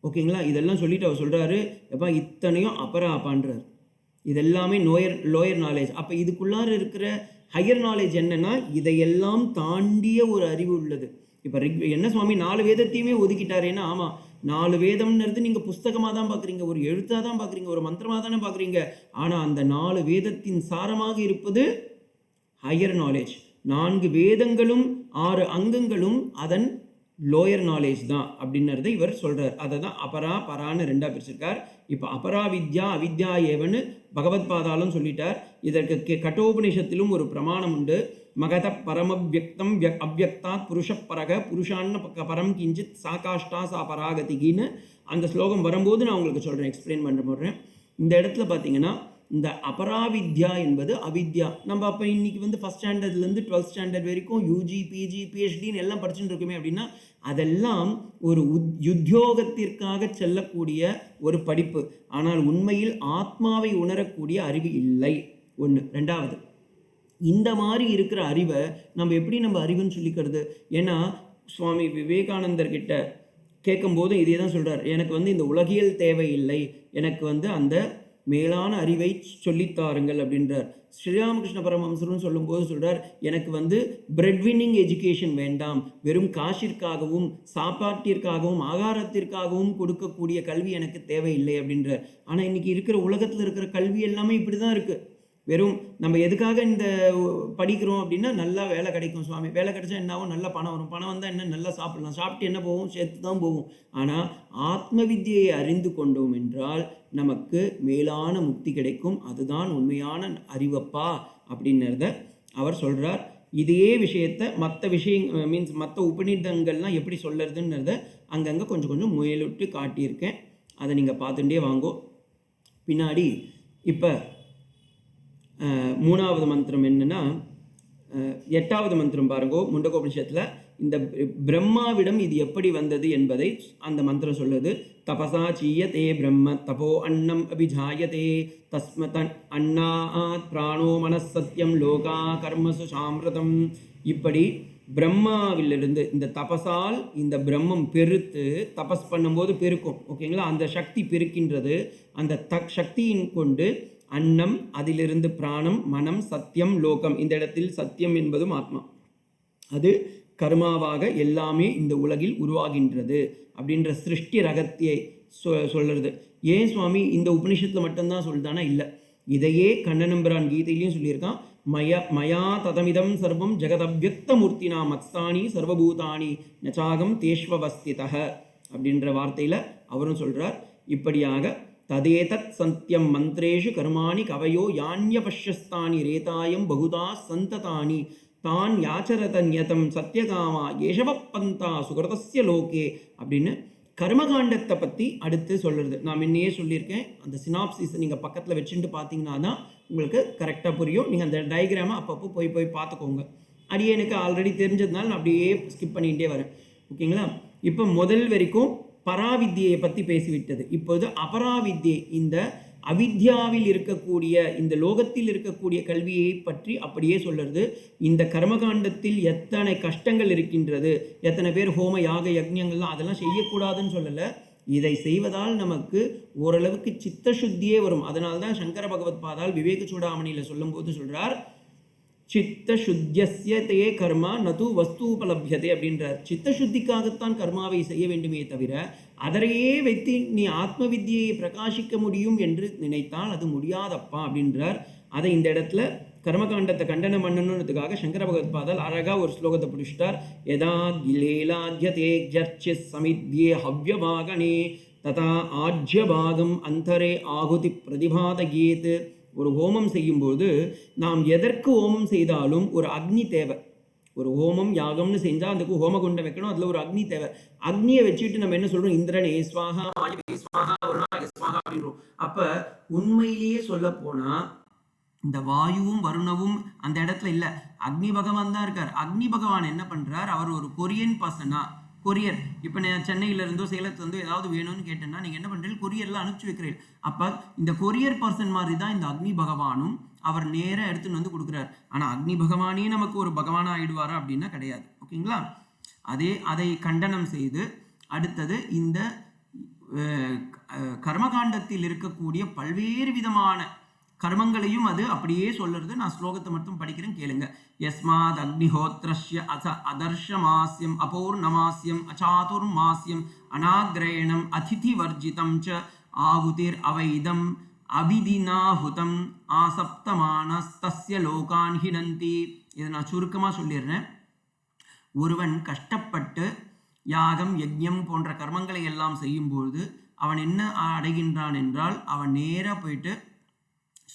ஓகேங்களா. இதெல்லாம் சொல்லிட்டு அவர் சொல்கிறாரு, எப்போ இத்தனையும் அபராப்பான்றார். இதெல்லாமே லோயர் நாலேஜ். அப்போ இதுக்குள்ளார இருக்கிற ஹையர் நாலேஜ் என்னென்னா, இதையெல்லாம் தாண்டிய ஒரு அறிவு உள்ளது. இப்போ என்ன சுவாமி 4 வேதத்தையுமே ஒதுக்கிட்டாரேன்னா, ஆமாம் 4 வேதம்ன்றது நீங்கள் புஸ்தகமாக தான் பார்க்குறீங்க, ஒரு எழுத்தாக தான் பார்க்குறீங்க, ஒரு மந்திரமாக தானே பார்க்குறீங்க. ஆனால் அந்த 4 வேதத்தின் சாரமாக இருப்பது ஹையர் நாலேஜ். 4 வேதங்களும் 6 அங்கங்களும் அதன் லோயர் நாலேஜ் தான் அப்படின்றது இவர் சொல்கிறார். அதை தான் அபரா பரான்னு 2ஆக பிரிச்சிருக்கார். இப்போ அபரா வித்யா அவித்யா ஏவன்னு பகவத் பாதாலும் சொல்லிட்டார். இதற்கு கட்டோபனிஷத்திலும் ஒரு பிரமாணம் உண்டு. மகத பரமவியக்தம் அவ்யக்தாத் புருஷ பரக புருஷான்னு பரம் கிஞ்சித் சாகாஷ்டா சா பராகதிகின்னு அந்த ஸ்லோகம் வரும்போது நான் உங்களுக்கு சொல்கிறேன், எக்ஸ்பிளைன் பண்ணுறேன். இந்த இடத்துல பார்த்தீங்கன்னா இந்த அபராவித்யா என்பது அவித்யா. நம்ம அப்போ இன்றைக்கி வந்து ஃபஸ்ட் ஸ்டாண்டர்ட்லேருந்து 12th ஸ்டாண்டர்ட் வரைக்கும் யூஜி பிஜி பிஹெச்டின்னு எல்லாம் படிச்சுட்டு இருக்குமே அப்படின்னா அதெல்லாம் ஒரு உத்தியோகத்திற்காக செல்லக்கூடிய ஒரு படிப்பு. ஆனால் உண்மையில் ஆத்மாவை உணரக்கூடிய அறிவு இல்லை. 1. 2வது, இந்த மாதிரி இருக்கிற அறிவை நம்ம எப்படி நம்ம அறிவுன்னு சொல்லிக்கிறது? ஏன்னா சுவாமி விவேகானந்தர்கிட்ட கேட்கும்போது இதே தான் சொல்கிறார். எனக்கு வந்து இந்த உலகியல் தேவையில்லை, எனக்கு வந்து அந்த மேலான அறிவை சொல்லித்தாருங்கள் அப்படின்றார். ஸ்ரீராமகிருஷ்ண பரமஹம்சரும் சொல்லும்போது சொல்கிறார், எனக்கு வந்து பிரெட் வின்னிங் எஜுகேஷன் வேண்டாம், வெறும் காசிற்காகவும் சாப்பாட்டிற்காகவும் ஆகாரத்திற்காகவும் கொடுக்கக்கூடிய கல்வி எனக்கு தேவையில்லை அப்படின்றார். ஆனால் இன்றைக்கி இருக்கிற உலகத்தில் இருக்கிற கல்வி எல்லாமே இப்படி தான் இருக்குது. வெறும் நம்ம எதுக்காக இந்த படிக்கிறோம் அப்படின்னா நல்லா வேலை கிடைக்கும் சுவாமி, வேலை கிடைச்சா என்ன ஆகும், நல்ல பணம் வரும், பணம் வந்தால் என்ன நல்லா சாப்பிடலாம், சாப்பிட்டு என்ன போகும், சேர்த்து தான் போகும். ஆனால் ஆத்ம வித்தியை அறிந்து கொண்டோம் என்றால் நமக்கு மேலான முக்தி கிடைக்கும். அதுதான் உண்மையான அறிவப்பா அப்படின்றத அவர் சொல்கிறார். இதே விஷயத்தை மற்ற உபநிடங்கள்லாம் எப்படி சொல்லுறதுன்றத அங்கங்கே கொஞ்சம் கொஞ்சம் முயலிட்டு காட்டியிருக்கேன். அதை நீங்கள் பார்த்துட்டே வாங்கோ. பின்னாடி இப்போ 3வது மந்திரம் என்னென்னா, 8வது மந்திரம் பாருங்கோ முண்டகோபனிஷத்தில் இந்த பிரம்மாவிடம் இது எப்படி வந்தது என்பதை அந்த மந்திரம் சொல்லுது. தபசா சீயதே பிரம்ம தபோ அன்னம் அபிஜாயதே தஸ்மதன் அன்னாத் பிராணோ மனசத்தியம் லோகா கர்மசு சாமிரதம். இப்படி பிரம்மாவிலிருந்து இந்த தபசால் இந்த பிரம்மம் பெருத்து தபஸ் பண்ணும்போது பெருக்கும். ஓகேங்களா, அந்த சக்தி பெருக்கின்றது. அந்த சக்தியின் கொண்டு அன்னம், அதிலிருந்து பிராணம், மனம், சத்தியம், லோகம். இந்த இடத்தில் சத்தியம் என்பதும் ஆத்மா, அது கர்மாவாக எல்லாமே இந்த உலகில் உருவாகின்றது அப்படின்ற சிருஷ்டி ரகத்தியை சொல்கிறது. ஏன் சுவாமி இந்த உபனிஷத்தில் மட்டும்தான் சொல்லுதானா? இல்லை, இதையே கண்ணனம்பிரான் கீதையிலையும் சொல்லியிருக்கான். மயா ததமிதம் சர்வம் ஜெகதவ்யக்த மூர்த்தினா மத்ஸ்தானி சர்வபூதானி நச்சாகம் தேஷ்வவஸ்திதஹ அப்படின்ற வார்த்தையில் அவரும் சொல்கிறார். இப்படியாக ததேதத் சந்தியம் மந்திரேஷு கர்மாணி கவயோ யான்யபஷ்யஸ்தானி ரேதாயம் பகுதா சந்ததானி தான் யாச்சரத நியதம் சத்யகாமா ஏஷவப்பந்தா சுகிருதஸ்ய லோகே அப்படின்னு கர்மகாண்டத்தை பற்றி அடுத்து சொல்கிறது. நான் முன்னையே சொல்லியிருக்கேன், அந்த சினாப்சிஸை நீங்கள் பக்கத்தில் வச்சுட்டு பார்த்தீங்கன்னா தான் உங்களுக்கு கரெக்டாக புரியும். நீங்கள் அந்த டயக்ராமை அப்பப்போ போய் பார்த்துக்கோங்க. அடியே எனக்கு ஆல்ரெடி தெரிஞ்சதுனால நான் அப்படியே ஸ்கிப் பண்ணிகிட்டே வரேன். ஓகேங்களா, இப்போ முதல் வரைக்கும் பராவித்தியை பற்றி பேசிவிட்டது. இப்போது அபராவித்தியை, இந்த அவித்யாவில் இருக்கக்கூடிய இந்த லோகத்தில் இருக்கக்கூடிய கல்வியை பற்றி அப்படியே சொல்கிறது. இந்த கர்மகாண்டத்தில் எத்தனை கஷ்டங்கள் இருக்கின்றது, எத்தனை பேர் ஹோம யாக யக்ஞங்கள்லாம் அதெல்லாம் செய்யக்கூடாதுன்னு சொல்லலை. இதை செய்வதால் நமக்கு ஓரளவுக்கு சித்த சுத்தியே வரும். அதனால தான் சங்கர பகவத் பாதால் விவேக சூடாமணியில் சொல்லும்போது சொல்கிறார், சித்த சுத்தியஸ்யதே கர்மா நது வஸ்து உபலபியதே அப்படின்றார். சித்த சுத்திக்காகத்தான் கர்மாவை செய்ய வேண்டுமே தவிர அதரையே வைத்து நீ ஆத்ம வித்தியை பிரகாசிக்க முடியும் என்று நினைத்தால் அது முடியாதப்பா அப்படின்றார். அதை இந்த இடத்துல கர்மகாண்டத்தை கண்டனம் பண்ணணுன்றதுக்காக சங்கர பகவத் பாதால் அழகாக ஒரு ஸ்லோகத்தை பிடிச்சிட்டார். யதா கிலேலாத்யதே ஜர்ச்சி சமித்யே ஹவ்யபாகனே ததா ஆஜ்யபாகம் அந்தரே ஆகுதி பிரதிபாதகேத். ஒரு ஹோமம் செய்யும்போது நாம் எதற்கு ஹோமம் செய்தாலும் ஒரு அக்னி தேவை. ஒரு ஹோமம் யாகம்னு செஞ்சால் அதுக்கு ஹோமகுண்டம் வைக்கணும், அதில் ஒரு அக்னி தேவை. அக்னியை வச்சுட்டு நம்ம என்ன சொல்கிறோம், இந்திரனே ஸ்வாஹா வாயுவே ஸ்வாஹா வருணாய ஸ்வாஹா அப்படின்றோம். அப்போ உண்மையிலேயே சொல்ல போனால் இந்த வாயுவும் வருணவும் அந்த இடத்துல இல்லை, அக்னி பகவான் தான் இருக்கார். அக்னி பகவான் என்ன பண்ணுறார், அவர் ஒரு கொரியன் பர்சனா, கொரியர். இப்போ நான் சென்னையிலேருந்தோ சேலத்துலேருந்தோ ஏதாவது வேணும்னு கேட்டேன்னா நீங்கள் என்ன பண்ணுறீங்க, கொரியரில் அனுப்பிச்சி வைக்கிறீர்கள். அப்போ இந்த கொரியர் பர்சன் மாதிரி தான் இந்த அக்னி பகவானும், அவர் நேராக எடுத்துன்னு வந்து கொடுக்குறார். ஆனால் அக்னி பகவானே நமக்கு ஒரு பகவானாக ஆயிடுவாரா அப்படின்னா கிடையாது. ஓகேங்களா, அதை கண்டனம் செய்து அடுத்தது இந்த கர்மகாண்டத்தில் இருக்கக்கூடிய பல்வேறு விதமான கர்மங்களையும் அது அப்படியே சொல்லுறது. நான் ஸ்லோகத்தை மட்டும் படிக்கிறேன், கேளுங்க. யஸ்மாத் அக்னிஹோத்ரஸ்ய அதர்ஷமாஸ்யம் அபௌர்ணமாஸ்யம் அசாதுர்மாஸ்யம் அநாக்ரயணம் அதிதி வர்ஜிதம் ச ஆகுதிர் அவைதம் அபிதினாஹுதம் ஆசப்தமானஸ்தஸ்ய லோகான் ஹினந்தி. இதை நான் சுருக்கமாக சொல்லிடுறேன். ஒருவன் கஷ்டப்பட்டு யாகம் யஜ்ஞம் போன்ற கர்மங்களை எல்லாம் செய்யும்பொழுது அவன் என்ன அடைகின்றான் என்றால், அவன் நேராக போயிட்டு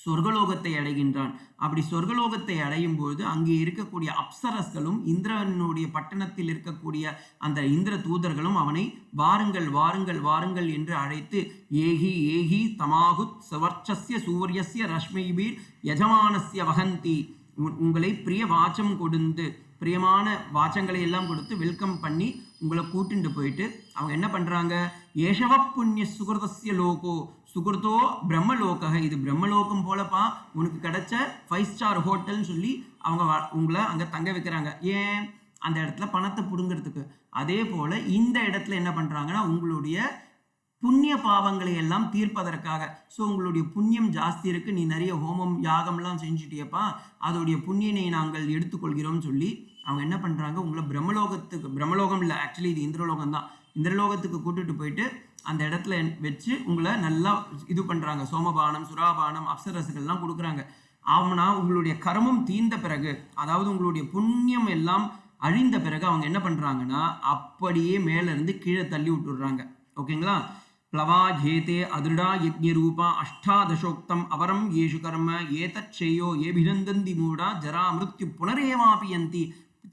சொர்க்கலோகத்தை அடைகின்றான். அப்படி சொர்க்கலோகத்தை அடையும் பொழுது அங்கே இருக்கக்கூடிய அப்சரஸ்களும் இந்திரனுடைய பட்டணத்தில் இருக்கக்கூடிய அந்த இந்திர தூதர்களும் அவனை வாருங்கள் வாருங்கள் வாருங்கள் என்று அழைத்து ஏகி ஏகி தமாகுத் சவர்ச்சஸ்ய சூரியஸ்ய ரஷ்மைபீர் யஜமானஸ்ய வகந்தி, உங்களை பிரிய வாச்சம் கொடுத்து பிரியமான வாச்சங்களை எல்லாம் கொடுத்து வெல்கம் பண்ணி உங்களை கூட்டிட்டு போயிட்டு அவங்க என்ன பண்ணுறாங்க, ஏஷவ புண்ணிய சுகிருதஸ்ய லோகோ சுகிருதோ பிரம்மலோக, இது பிரம்மலோகம் போலப்பா, உனக்கு கிடைச்ச 5 ஸ்டார் ஹோட்டல்னு சொல்லி அவங்க உங்களை அங்கே தங்க வைக்கிறாங்க. ஏன், அந்த இடத்துல பணத்தை பிடுங்கிறதுக்கு. அதே போல் இந்த இடத்துல என்ன பண்ணுறாங்கன்னா, உங்களுடைய புண்ணிய பாவங்களை எல்லாம் தீர்ப்பதற்காக. ஸோ உங்களுடைய புண்ணியம் ஜாஸ்தி இருக்குது, நீ நிறைய ஹோமம் யாகம்லாம் செஞ்சுட்டியப்பா, அதோடைய புண்ணியனை நாங்கள் எடுத்துக்கொள்கிறோம்னு சொல்லி அவங்க என்ன பண்ணுறாங்க, உங்களை பிரம்மலோகம் இல்லை, ஆக்சுவலி இது இந்திரலோகம் தான், இந்திரலோகத்துக்கு கூட்டிட்டு போயிட்டு அந்த இடத்துல வச்சு உங்களை நல்லா இது பண்ணுறாங்க. சோமபானம் சுராபானம் அப்சரசுகள்லாம் கொடுக்குறாங்க. ஆனால் உங்களுடைய கர்மம் தீர்ந்த பிறகு, அதாவது உங்களுடைய புண்ணியம் எல்லாம் அழிந்த பிறகு அவங்க என்ன பண்ணுறாங்கன்னா, அப்படியே மேலேருந்து கீழே தள்ளி விட்டுடுறாங்க. ஓகேங்களா, प्लवाघेते अदृढ़ा यज्ञरूपा अष्टादशोक्तम अवरम येषु कर्म ஏதச்சேயோ ஏபிநந்தந்தி மூடா ஜரா மிருத்யு புனரேவாபியந்தி.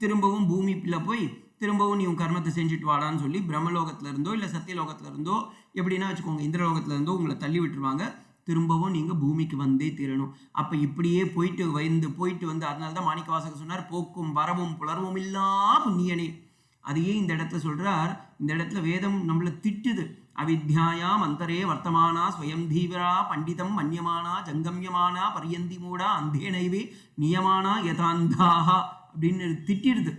திரும்பவும் பூமிக்குள்ள போய் திரும்பவும் நீ உன் கர்மத்தை செஞ்சுட்டு வாடான்னு சொல்லி பிரம்மலோகத்துல இருந்தோ இல்லை சத்தியலோகத்துல இருந்தோ எப்படின்னா வச்சுக்கோங்க, இந்திரலோகத்துல இருந்தோ உங்களை தள்ளி விட்டுருவாங்க. திரும்பவும் நீங்கள் பூமிக்கு வந்தே தீரணும். அப்போ இப்படியே போயிட்டு வந்து அதனால தான் மாணிக்கவாசகர் சொன்னார், போக்கும் வரவும் புலர்வும் இல்லா புண்ணியனே. அதையே இந்த இடத்துல சொல்றார். இந்த இடத்துல வேதம் நம்மளை திட்டுது. அவித்யாயாம் அந்தரே வர்த்தமானா ஸ்வயம் தீவிரா பண்டிதம் மன்யமானா ஜங்கம்யமானா பரியந்தி மூடா அந்தேனைவே நியமானா யதாந்தாஹா அப்படின்னு திட்டிடுது.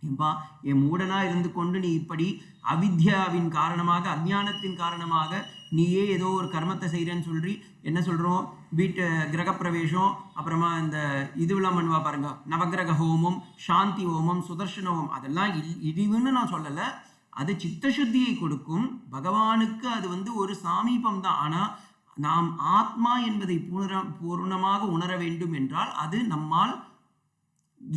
ஏன்பா, என் மூடனா இருந்து கொண்டு நீ இப்படி அவித்யாவின் காரணமாக அஜ்ஞானத்தின் காரணமாக நீயே ஏதோ ஒரு கர்மத்தை செய்கிறேன்னு சொல்லி என்ன சொல்கிறோம், வீட்டு கிரகப்பிரவேசம், அப்புறமா இந்த இதுவெல்லாம் பண்ணுவா பாருங்க, நவகிரக ஹோமம், சாந்தி ஹோமம், சுதர்ஷன ஹோமம், அதெல்லாம் இழிவுன்னு நான் சொல்லலை. அது சித்தசுத்தியை கொடுக்கும். பகவானுக்கு அது ஒரு சாமீபம் தான். ஆனால் நாம் ஆத்மா என்பதை பூர்ணமாக உணர வேண்டும் என்றால் அது நம்மால்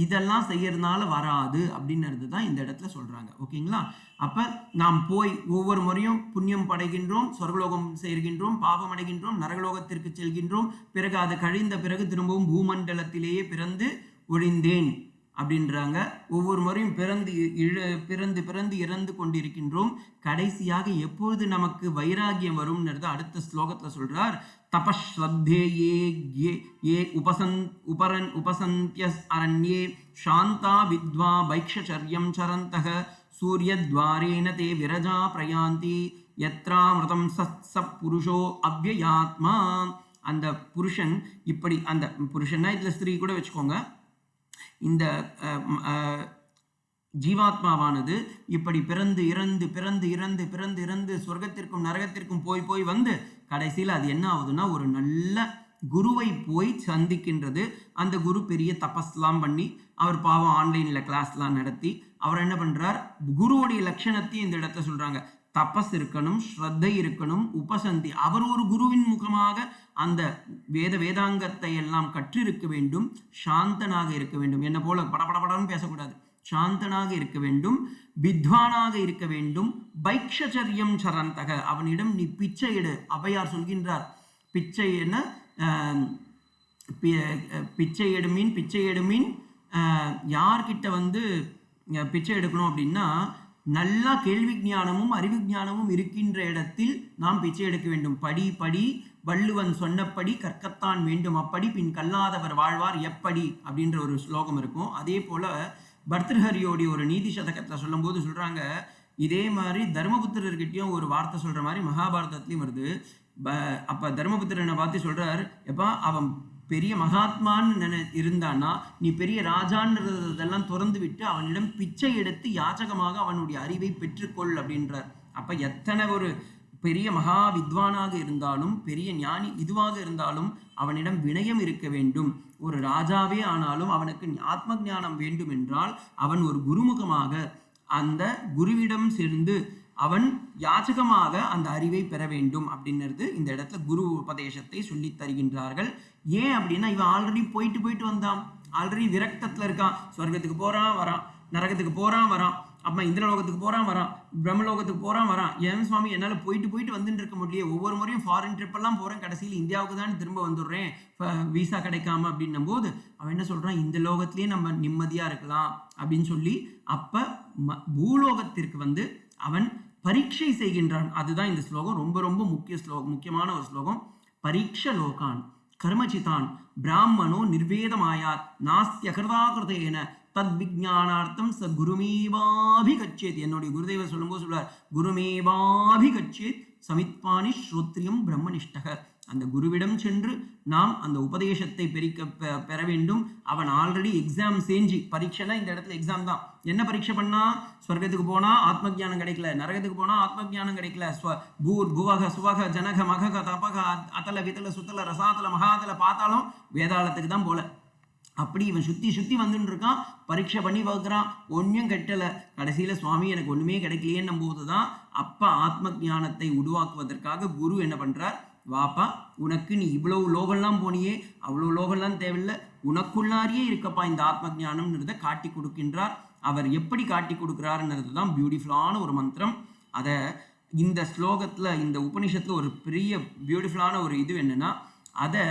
இதெல்லாம் செய்யறதுனால வராது அப்படின்றது தான் இந்த இடத்துல சொல்றாங்க. ஓகேங்களா? அப்ப நாம் போய் ஒவ்வொரு முறையும் புண்ணியம் படைகின்றோம், சொர்க்கலோகம் சேர்கின்றோம், பாவம் அடைகின்றோம், நரகலோகத்திற்கு செல்கின்றோம். பிறகு அது கழிந்த பிறகு திரும்பவும் பூமண்டலத்திலேயே பிறந்து ஒழிந்தேன் அப்படின்றாங்க. ஒவ்வொரு முறையும் பிறந்து இறந்து கொண்டிருக்கின்றோம். கடைசியாக எப்பொழுது நமக்கு வைராகியம் வரும்ன்றது அடுத்த ஸ்லோகத்துல சொல்றார். தபஸ்ரத்தே ஏ உபசந்திய அரண்யே சாந்தா வித்வா பைக்ஷச்சர்யம் சரந்தக சூரியத்வாரேன தே விரஜா பிரயாந்தி யத்ராமிருதம் ச புருஷோ அவ்யயாத்மா. அந்த புருஷன் இப்படி, அந்த புருஷன்னா இதுல ஸ்திரீ கூட வச்சுக்கோங்க, இந்த ஜீவாத்மாவானது இப்படி பிறந்து இறந்து சொர்க்கத்திற்கும் நரகத்திற்கும் போய் வந்து கடைசியில் அது என்ன ஆகுதுன்னா ஒரு நல்ல குருவை போய் சந்திக்கின்றது. அந்த குரு பெரிய தபஸ்லாம் பண்ணி, அவர் பாவம் ஆன்லைனில் கிளாஸ்லாம் நடத்தி அவர் என்ன பண்ணுறார், குருவுடைய லட்சணத்தையும் இந்த இடத்த சொல்கிறாங்க. தபஸ் இருக்கணும், ஸ்ரத்தை இருக்கணும், உபசந்தி. அவர் ஒரு குருவின் முகமாக அந்த வேதாங்கத்தை எல்லாம் கற்றிருக்க வேண்டும், சாந்தனாக இருக்க வேண்டும். என்ன போல படபடன்னு பேசக்கூடாது, சாந்தனாக இருக்க வேண்டும், வித்வானாக இருக்க வேண்டும். பைக்ஷச்சரியம் சரந்தக, அவனிடம் நீ பிச்சை எடு. அவையார் சொல்கின்றார், பிச்சை என்ன, பிச்சை எடுமின் யார்கிட்ட பிச்சை எடுக்கணும் அப்படின்னா, நல்லா கேள்வி ஞானமும் அறிவு ஞானமும் இருக்கின்ற இடத்தில் நாம் பிச்சை எடுக்க வேண்டும். படி வள்ளுவன் சொன்னபடி கற்கத்தான் வேண்டும், அப்படி பின் கல்லாதவர் வாழ்வார் எப்படி அப்படின்ற ஒரு ஸ்லோகம் இருக்கும். அதே போல பர்தஹரியோடைய ஒரு நீதி சதகத்தில் சொல்லும் போது சொல்றாங்க, இதே மாதிரி தர்மபுத்திரர்கிட்டையும் ஒரு வார்த்தை சொல்ற மாதிரி மகாபாரதத்துலையும் வருது. அப்ப தர்மபுத்திரனை பார்த்து சொல்றார், எப்பா அவன் பெரிய மகாத்மான்னு இருந்தான்னா நீ பெரிய ராஜான்றதெல்லாம் திறந்து விட்டு அவனிடம் பிச்சை எடுத்து யாச்சகமாக அவனுடைய அறிவை பெற்றுக்கொள் அப்படின்றார். அப்ப எத்தனை ஒரு பெரிய மகா வித்வானாக இருந்தாலும் பெரிய ஞானி இதுவாக இருந்தாலும் அவனிடம் வினயம் இருக்க வேண்டும். ஒரு ராஜாவே ஆனாலும் அவனுக்கு ஆத்ம ஞானம் வேண்டும் என்றால் அவன் ஒரு குருமுகமாக அந்த குருவிடம் சேர்ந்து அவன் யாச்சகமாக அந்த அறிவை பெற வேண்டும் அப்படின்றது இந்த இடத்துல குரு உபதேசத்தை சொல்லி தருகின்றார்கள். ஏன் அப்படின்னா, இவன் ஆல்ரெடி போயிட்டு வந்தான், ஆல்ரெடி விரக்தத்துல இருக்கான். சொர்க்கத்துக்கு போறான் வரான், நரகத்துக்கு போறான் வரான், அப்ப இந்திரலோகத்துக்கு போறான் வரான், பிரம்மலோகத்துக்கு போறான் வரான். ஏன் சுவாமி என்னால போயிட்டு வந்துட்டு இருக்க முடியல, ஒவ்வொரு முறையும் ஃபாரின் ட்ரிப் எல்லாம் போறேன், கடைசியில் இந்தியாவுக்கு தான் திரும்ப வந்துடுறேன் விசா கிடைக்காம அப்படின்னும் போது அவன் என்ன சொல்றான், இந்த லோகத்திலேயே நம்ம நிம்மதியா இருக்கலாம் அப்படின்னு சொல்லி அப்ப பூலோகத்திற்கு அவன் பரீட்சை செய்கின்றான். அதுதான் இந்த ஸ்லோகம் ரொம்ப முக்கியமான ஒரு ஸ்லோகம். பரீட்ச லோகான் கர்மச்சிதான் பிராமணோ நிர்வேதமாயாத் நாஸ்தியகிருதாகிருதேன தத் விஜானார்த்தம் ச குருமேவாபிகச்சேத். என்னுடைய குருதேவர் சொல்லும்போது சொல்வார், குருமேவாபிகச்சேத் சமித்பானி ஸ்ரோத்ரியம் பிரம்மனிஷ்டக. அந்த குருவிடம் சென்று நாம் அந்த உபதேசத்தை பெற வேண்டும். அவன் ஆல்ரெடி எக்ஸாம் செஞ்சு, பரீட்சைனா இந்த இடத்துல எக்ஸாம் தான். என்ன பரீட்சை பண்ணா, ஸ்வர்க்கத்துக்கு போனா ஆத்ம ஜானம் கிடைக்கல, நரகத்துக்கு போனா ஆத்ம ஜானம் கிடைக்கல, பூர் புவக சுவக ஜனக மகக தபக அத்தல வித்தல சுத்தல ரசாத்தல மகாதல பார்த்தாலும் வேதாளத்துக்கு தான் போல. அப்படி இவன் சுத்தி வந்துட்டு இருக்கான், பரீட்சை பண்ணி பார்க்குறான், ஒன்றும் கெட்டல. கடைசியில சுவாமி எனக்கு ஒண்ணுமே கிடைக்கலையேன்னும் போதுதான் அப்ப ஆத்ம ஞானத்தை உருவாக்குவதற்காக குரு என்ன பண்றார், வாப்பா உனக்கு நீ இவ்வளவு லோகம்லாம் போனியே, அவ்வளோ லோகம்லாம் தேவையில்லை, உனக்குள்ளாரியே இருக்கப்பா இந்த ஆத்ம ஞானம்ன்றதை காட்டி கொடுக்கின்றார். அவர் எப்படி காட்டி கொடுக்குறாருன்றது தான் பியூட்டிஃபுல்லான ஒரு மந்திரம். அதை இந்த ஸ்லோகத்துல இந்த உபனிஷத்துல ஒரு பெரிய பியூட்டிஃபுல்லான ஒரு இது என்னன்னா, அதை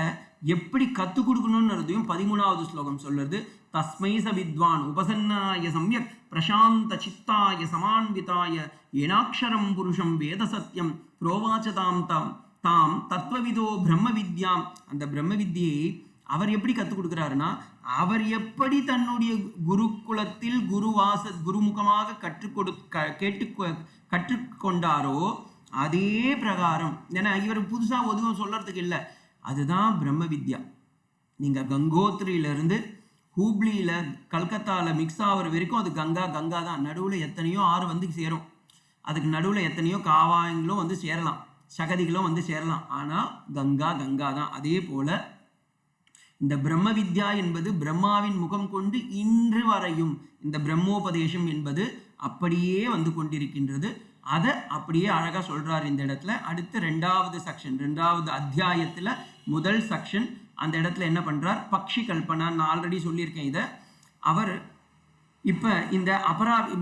எப்படி கற்றுக் கொடுக்கணும்ன்றதையும் 13வது ஸ்லோகம் சொல்லுறது. தஸ்மை ச வித்வான் உபசன்னாய சம்யக் பிரசாந்த சித்தாய சமான்விதாய ஏனாட்சரம் புருஷம் வேத சத்தியம் புரோவாச்சதாம் தாம் தாம் தத்துவவிதோ பிரம்ம வித்யாம், அந்த பிரம்ம வித்தியை அவர் எப்படி கற்றுக் கொடுக்குறாருன்னா, அவர் எப்படி தன்னுடைய குருகுலத்தில் குருமுகமாக கற்றுக்கொண்டாரோ அதே பிரகாரம். ஏன்னா இவர் புதுசாக ஒதுவும் சொல்றதுக்கு இல்லை, அதுதான் பிரம்ம வித்யா. நீங்கள் கங்கோத்திரியிலிருந்து ஹூப்ளியில் கல்கத்தாவில் மிக்ஸ் ஆகிற வரைக்கும் அது கங்கா தான். நடுவில் எத்தனையோ ஆறு வந்து சேரும், அதுக்கு நடுவில் எத்தனையோ காவாயங்களும் வந்து சேரலாம், சகதிகளும் வந்து சேரலாம். ஆனால் கங்கா தான். அதே போல் இந்த பிரம்ம வித்யா என்பது பிரம்மாவின் முகம் கொண்டு இன்று வரையும் இந்த பிரம்மோபதேசம் என்பது அப்படியே வந்து கொண்டிருக்கின்றது. அதை அப்படியே அழகாக சொல்கிறார் இந்த இடத்துல. அடுத்து ரெண்டாவது செக்ஷன், ரெண்டாவது அத்தியாயத்தில் முதல் செக்ஷன், அந்த இடத்துல என்ன பண்ணுறார், பக்ஷி கல்பனா. நான் ஆல்ரெடி சொல்லியிருக்கேன் இதை. அவர் இப்போ இந்த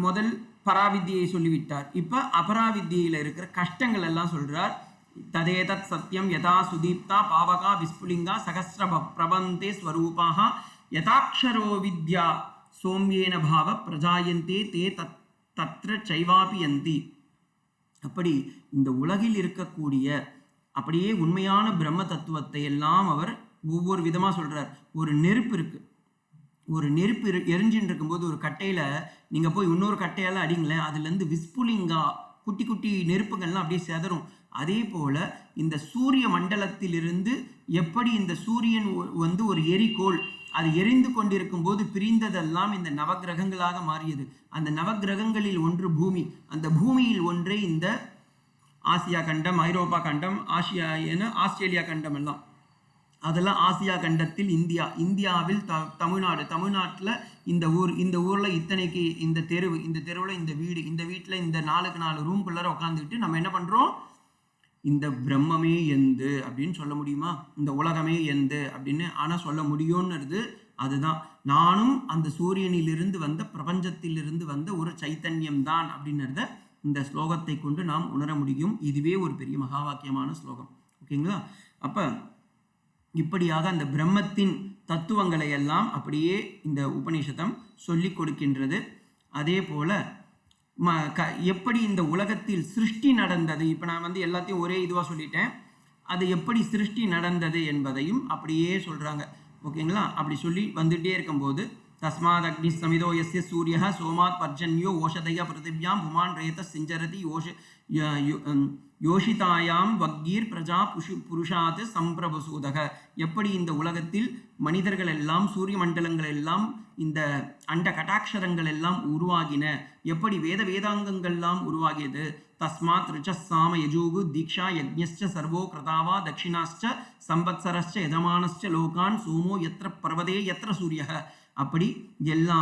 முதல் பராவித்தியை சொல்லிவிட்டார். இப்போ அபராவித்தியில் இருக்கிற கஷ்டங்கள் எல்லாம் சொல்கிறார். ததேதத் சத்யம் யதா சுதீப்தா பாவகா விஸ்புலிங்கா சகஸ்ர பிரபந்தே ஸ்வரூபாக யதாட்சரோ வித்யா சோம்யேன பாவ பிரஜாயந்தே தே தத்ர சைவாபியந்தி. அப்படி இந்த உலகில் இருக்கக்கூடிய அப்படியே உண்மையான பிரம்ம தத்துவத்தை எல்லாம் அவர் ஒவ்வொரு விதமாக சொல்கிறார். ஒரு நெருப்பு இருக்குது, ஒரு நெருப்பு எரிஞ்சின்னு இருக்கும்போது ஒரு கட்டையில் நீங்கள் போய் இன்னொரு கட்டையால் அடிங்களேன், அதுலேருந்து விஸ்புலிங்கா குட்டி குட்டி நெருப்புகள்லாம் அப்படியே செதறும். அதே போல் இந்த சூரிய மண்டலத்திலிருந்து எப்படி இந்த சூரியன் வந்து ஒரு எரிகோள், அது எரிந்து கொண்டிருக்கும் போது பிரிந்ததெல்லாம் இந்த நவகிரகங்களாக மாறியது. அந்த நவகிரகங்களில் ஒன்று பூமி, அந்த பூமியில் ஒன்றே இந்த ஆசியா கண்டம், ஐரோப்பா கண்டம், ஆஸ்திரேலியா கண்டம் எல்லாம். அதெல்லாம் ஆசியா கண்டத்தில் இந்தியாவில் தமிழ்நாட்டில் இந்த ஊரில் இத்தனைக்கு இந்த தெருவில் இந்த வீடு, இந்த வீட்டில் இந்த 4 ரூம்குள்ளார உட்காந்துக்கிட்டு நம்ம என்ன பண்ணுறோம், இந்த பிரம்மமே எந்து அப்படின்னு சொல்ல முடியுமா, இந்த உலகமே எந்து அப்படின்னு ஆனால் சொல்ல முடியும்னுறது அதுதான். நானும் அந்த சூரியனிலிருந்து வந்த பிரபஞ்சத்திலிருந்து வந்த ஒரு சைத்தன்யம் தான் அப்படின்றத இந்த ஸ்லோகத்தை கொண்டு நாம் உணர முடியும். இதுவே ஒரு பெரிய மகா வாக்கியமான ஸ்லோகம். ஓகேங்களா? அப்போ இப்படியாக அந்த பிரம்மத்தின் தத்துவங்களை எல்லாம் அப்படியே இந்த உபநிஷதம் சொல்லி கொடுக்கின்றது. அதே போல எப்படி இந்த உலகத்தில் சிருஷ்டி நடந்தது, இப்போ நான் வந்து எல்லாத்தையும் ஒரே இதுவாக சொல்லிட்டேன், அது எப்படி சிருஷ்டி நடந்தது என்பதையும் அப்படியே சொல்கிறாங்க. ஓகேங்களா? அப்படி சொல்லி வந்துகிட்டே இருக்கும்போது தஸ்மாத் அக்னி சமிதோ யஸ்ய சூரிய சோமாத் பர்ஜன்யோ ஓஷதய பிருத்திவியாம் புமான் ரேத சிஞ்சரதி யோஷிதாயாம் வக்கீர் பிரஜா புருஷாத் சம்பிரபசூதக. எப்படி இந்த உலகத்தில் மனிதர்கள் எல்லாம், சூரிய மண்டலங்கள் எல்லாம், இந்த அண்ட கட்டாட்சரங்கள் எல்லாம் உருவாகின, எப்படி வேதாங்கங்கள்லாம் உருவாகியது. தஸ்மாத் ரிச்சசாம யஜூகு தீக்ஷா யஜ்ஞஸ்ச சர்வோ கிருதாவா தட்சிணாஸ்ச சம்பத்சரஸ்ச யஜமானஸ்ச லோகான் சோமோ யத்ர பர்வதே யத்ர சூரியः. அப்படி எல்லா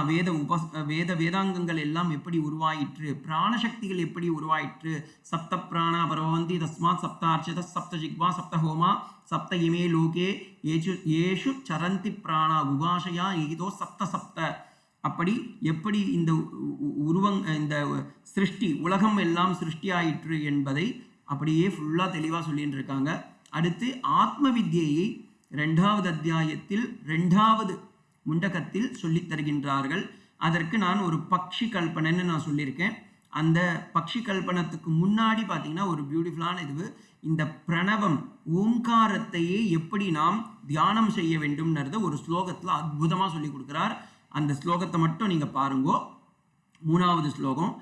வேதாங்கங்கள் எல்லாம் எப்படி உருவாயிற்று, பிராணசக்திகள் எப்படி உருவாயிற்று. சப்த பிராணா பரவந்தி தஸ்மாத் சப்தார்ச்சத சப்த ஜிக்வா சப்த ஹோமா சப்த இமே லோகே ஏஷு சரந்தி பிராணா குகாஷயா ஏதோ சப்த. அப்படி எப்படி இந்த இந்த சிருஷ்டி உலகம் எல்லாம் சிருஷ்டி ஆயிற்று என்பதை அப்படியே ஃபுல்லாக தெளிவாக சொல்லிட்டு இருக்காங்க. அடுத்து ஆத்ம வித்யையை 2வது அத்தியாயத்தில் 2வது முண்டகத்தில் சொல்லித் தருகின்றார்கள். அதற்கு நான் ஒரு பக்ஷி கல்பனைன்னு நான் சொல்லியிருக்கேன். அந்த பக்ஷி கல்பனத்துக்கு முன்னாடி பார்த்தீங்கன்னா ஒரு பியூட்டிஃபுல்லான இது, இந்த பிரணவம் ஓங்காரத்தையே எப்படி நாம் தியானம் செய்ய வேண்டும்ன்றத ஒரு ஸ்லோகத்தில் அற்புதமாக சொல்லி கொடுக்குறார். அந்த ஸ்லோகத்தை மட்டும் நீங்கள் பாருங்கோ. 3வது ஸ்லோகம்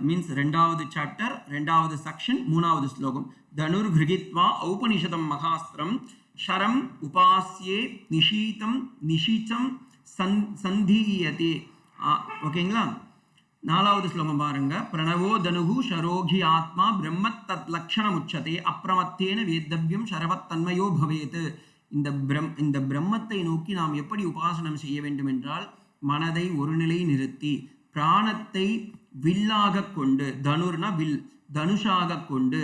மீன்ஸ் 2வது சாப்டர் 2வது செக்ஷன் 3வது ஸ்லோகம். தனுர் கிருகித்வா ஔபனிஷதம் மகாஸ்திரம் ஷரம் உபாஸ்யே நிஷீச்சம் சந்தீயதே. ஓகேங்களா? 4வது ஸ்லோகம் பாருங்க. பிரணவோ தனுகு ஷரோகி ஆத்மா பிரம்மத் தத் லக்ஷணம் உச்சதே அப்பிரமத்தேன வேத்தவ்யம் ஷரவத் தன்மயோ பவேத். இந்த பிரம்மத்தை நோக்கி நாம் எப்படி உபாசனம் செய்ய வேண்டும் என்றால், மனதை ஒரு நிலை நிறுத்தி பிராணத்தை வில்லாக கொண்டு, தனுர்னா வில், தனுஷாக கொண்டு,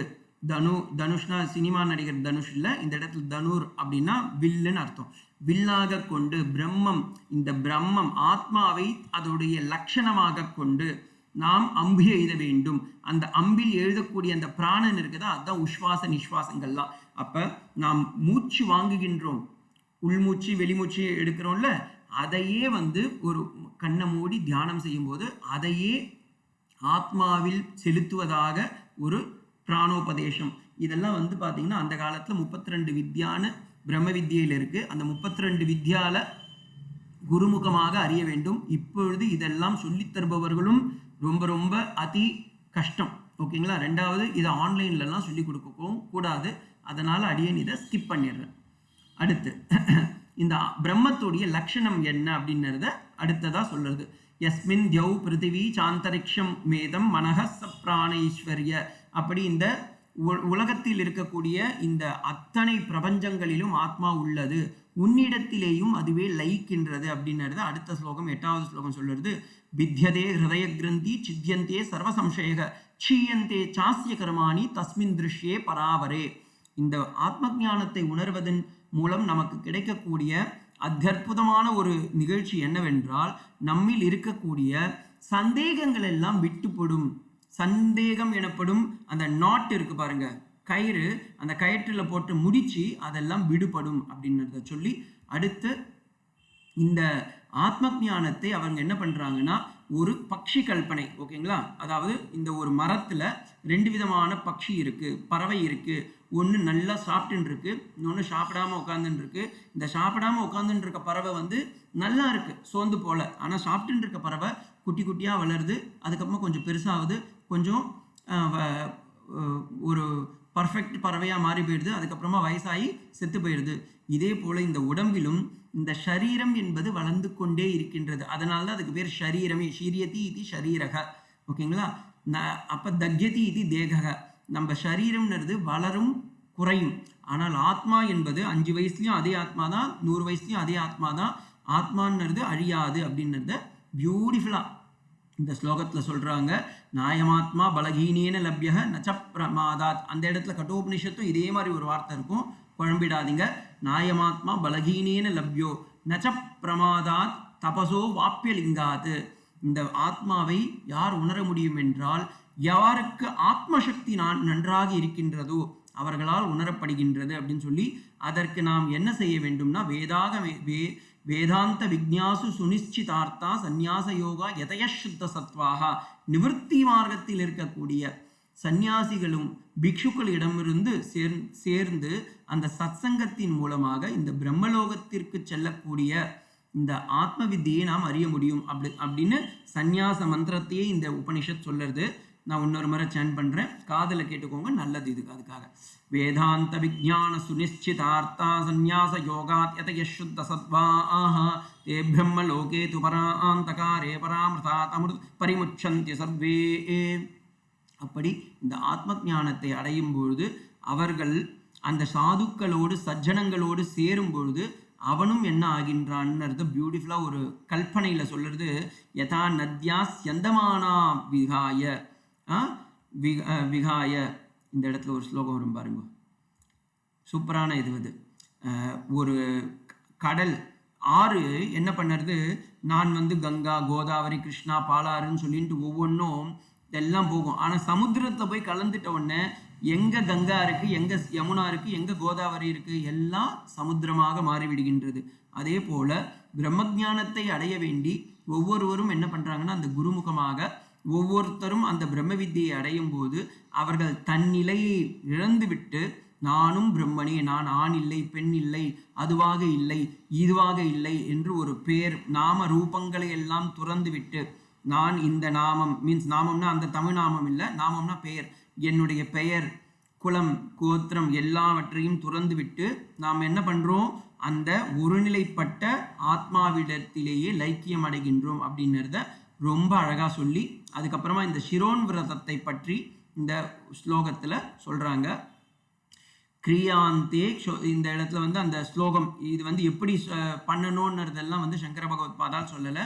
தனுஷ்னா சினிமா நடிகர் தனுஷ் இல்லை, இந்த இடத்துல தனுர் அப்படின்னா வில்லுன்னு அர்த்தம். வில்லாக கொண்டு இந்த பிரம்மம் ஆத்மாவை அதோடைய லட்சணமாக கொண்டு நாம் அம்பு எழுத வேண்டும். அந்த அம்பில் எழுதக்கூடிய அந்த பிராணன் இருக்குதா, அதுதான் உஷ்வாச நிஸ்வாசங்கள்லாம். அப்போ நாம் மூச்சு வாங்குகின்றோம், உள்மூச்சு வெளிமூச்சு எடுக்கிறோம்ல, அதையே ஒரு கண்ணை மூடி தியானம் செய்யும்போது அதையே ஆத்மாவில் செலுத்துவதாக ஒரு பிராணோபதேசம். இதெல்லாம் வந்து பார்த்தீங்கன்னா அந்த காலத்தில் 32 வித்யான்னு பிரம்ம வித்யையில் இருக்குது. அந்த 32 வித்யால குருமுகமாக அறிய வேண்டும். இப்பொழுது இதெல்லாம் சொல்லித் தருபவர்களும் ரொம்ப ரொம்ப அதி கஷ்டம். ஓகேங்களா? ரெண்டாவது இதை ஆன்லைன்லலாம் சொல்லிக் கொடுக்கவும் கூடாது. அதனால் அடியேன் இதை ஸ்கிப் பண்ணிடுறேன். அடுத்து இந்த பிரம்மத்துடைய லட்சணம் என்ன அப்படின்றத அடுத்ததாக சொல்கிறது. யஸ்மின் தியௌ பிருத்திவி சாந்தரிக்ஷம் மேதம் மனஹ சப்ராணீஸ்வர்ய. அப்படி இந்த உலகத்தில் இருக்கக்கூடிய இந்த அத்தனை பிரபஞ்சங்களிலும் ஆத்மா உள்ளது, உன்னிடத்திலேயும் அதுவே லயிக்கின்றது அப்படின்றது அடுத்த ஸ்லோகம் 8வது ஸ்லோகம் சொல்லுறது. வித்யதே ஹிருதய கிரந்தி சித்யந்தே சர்வசம்சய க்ஷீயந்தே சாஸ்ய கர்மாணி தஸ்மின் திருஷ்யே பராவரே. இந்த ஆத்ம ஞானத்தை உணர்வதன் மூலம் நமக்கு கிடைக்கக்கூடிய அற்புதமான ஒரு நிகழ்ச்சி என்னவென்றால், நம்மில் இருக்கக்கூடிய சந்தேகங்கள் எல்லாம் விட்டுப்படும். சந்தேகம் எனப்படும் அந்த நாட் இருக்கு பாருங்க, கயிறு, அந்த கயிற்றில் போட்டு முடிச்சு அதெல்லாம் விடுபடும் அப்படின்றத சொல்லி அடுத்து இந்த ஆத்ம ஞானத்தை அவங்க என்ன பண்ணுறாங்கன்னா ஒரு பக்ஷி கல்பனை. ஓகேங்களா? அதாவது இந்த ஒரு மரத்தில் 2 விதமான பக்ஷி இருக்குது, பறவை இருக்குது. ஒன்று நல்லா சாப்பிட்டுன்னு இருக்கு, இன்னொன்று சாப்பிடாம உட்காந்துன்னு இருக்கு. இந்த சாப்பிடாம உட்காந்துன்னு இருக்க பறவை வந்து நல்லா இருக்கு, சோர்ந்து போல. ஆனால் சாப்பிட்டுன்னு இருக்க பறவை குட்டி குட்டியாக வளருது, அதுக்கப்புறமா கொஞ்சம் பெருசாகுது, கொஞ்சம் ஒரு பர்ஃபெக்ட் பறவையாக மாறி போயிடுது, அதுக்கப்புறமா வயசாகி செத்து போயிடுது. இதே போல் இந்த உடம்பிலும் இந்த ஷரீரம் என்பது வளர்ந்து கொண்டே இருக்கின்றது. அதனால தான் அதுக்கு பேர் ஷரீரமே. ஷீரியதி இது ஷரீரக. ஓகேங்களா? அப்போ தக்யதி இது தேகக. நம்ம ஷரீரம்ன்றது வளரும் குறையும். ஆனால் ஆத்மா என்பது 5 வயசுலையும் அதே ஆத்மா தான், 100 வயசுலையும் அதே ஆத்மா தான். ஆத்மான்றது அழியாது அப்படின்றத பியூட்டிஃபுல்லாக இந்த ஸ்லோகத்தில் சொல்கிறாங்க. நாயமாத்மா பலகீனேன லப்யக நச்ச பிரமாதாத். அந்த இடத்துல கட்டோபனிஷத்தும் இதே மாதிரி ஒரு வார்த்தை இருக்கும், குழம்பிடாதீங்க. நாயமாத்மா பலகீனேன லப்யோ நச்ச பிரமாதாத் தபசோ வாப்பியலிங்காத். இந்த ஆத்மாவை யார் உணர முடியும் என்றால், யாருக்கு ஆத்மசக்தி நன்றாக இருக்கின்றதோ அவர்களால் உணரப்படுகின்றது அப்படின்னு சொல்லி, அதற்கு நாம் என்ன செய்ய வேண்டும்னா வேதாந்த விஜ்ஞாசு சுனிச்சிதார்த்தா சந்நியாச யோகா யதய சுத்த சத்வாகா. நிவர்த்தி மார்க்கத்தில் இருக்கக்கூடிய சந்நியாசிகளும் பிக்ஷுக்களிடமிருந்து சேர்ந்து அந்த சத்சங்கத்தின் மூலமாக இந்த பிரம்மலோகத்திற்கு செல்லக்கூடிய இந்த ஆத்ம வித்தியை நாம் அறிய முடியும் அப்படின்னு சந்நியாச மந்திரத்தையே இந்த உபனிஷத் சொல்லுறது. நான் இன்னொரு முறை சேன் பண்ணுறேன், காதில் கேட்டுக்கோங்க, நல்லது இதுக்கு. அதுக்காக வேதாந்த விஜான சுனிச்சிதார்த்தா சந்நியாச யோகாத் யதய சுத்த சத்வாஹ தே பிரம்ம லோகே து பராந்தகாரே பராமிருதாத் அமிர்த பரிமுச்சந்தி சர்வே. அப்படி இந்த ஆத்ம ஞானத்தை அடையும் பொழுது அவர்கள் அந்த சாதுக்களோடு சஜ்ஜனங்களோடு சேரும் பொழுது அவனும் என்ன ஆகின்றான்னு பியூட்டிஃபுல்லாக ஒரு கல்பனையில் சொல்லுறது. யதா நத்யா ஸ்யந்தமானா விகாய. இந்த இடத்துல ஒரு ஸ்லோகம் வரும் பாருங்க, சூப்பரான இது. ஒரு கடல் ஆறு என்ன பண்ணுறது, நான் வந்து கங்கா கோதாவரி கிருஷ்ணா பாலாறுன்னு சொல்லிட்டு ஒவ்வொன்றும் எல்லாம் போகும். ஆனால் சமுத்திரத்தில் போய் கலந்துட்ட உடனே எங்கே கங்கா இருக்குது, எங்கே யமுனா இருக்குது, எங்கே கோதாவரி இருக்குது, எல்லாம் சமுத்திரமாக மாறிவிடுகின்றது. அதே போல் பிரம்மஜானத்தை அடைய வேண்டி ஒவ்வொருவரும் என்ன பண்ணுறாங்கன்னா அந்த குருமுகமாக ஒவ்வொருத்தரும் அந்த பிரம்ம வித்தியை அடையும் போது அவர்கள் தன்னிலையை இழந்துவிட்டு நானும் பிரம்மனே, நான் ஆண் இல்லை பெண் இல்லை, அதுவாக இல்லை இதுவாக இல்லை என்று ஒரு பேர் நாம ரூபங்களை எல்லாம் துறந்து விட்டு, நான் இந்த நாமம் மீன்ஸ் நாமம்னா அந்த தமிழ் நாமம் இல்லை, நாமம்னா பெயர், என்னுடைய பெயர் குலம் கோத்திரம் எல்லாவற்றையும் துறந்து விட்டு நாம் என்ன பண்ணுறோம், அந்த ஒருநிலைப்பட்ட ஆத்மாவிடத்திலேயே லைக்கியம் அடைகின்றோம் அப்படின்றத ரொம்ப அழகாக சொல்லி அதுக்கப்புறமா இந்த சிரோன் விரதத்தை பற்றி இந்த ஸ்லோகத்தில் சொல்கிறாங்க. கிரியாந்தே இந்த இடத்துல வந்து அந்த ஸ்லோகம் இது வந்து எப்படி பண்ணணும்ன்றதெல்லாம் வந்து சங்கர பகவத் பாதால் சொல்லலை,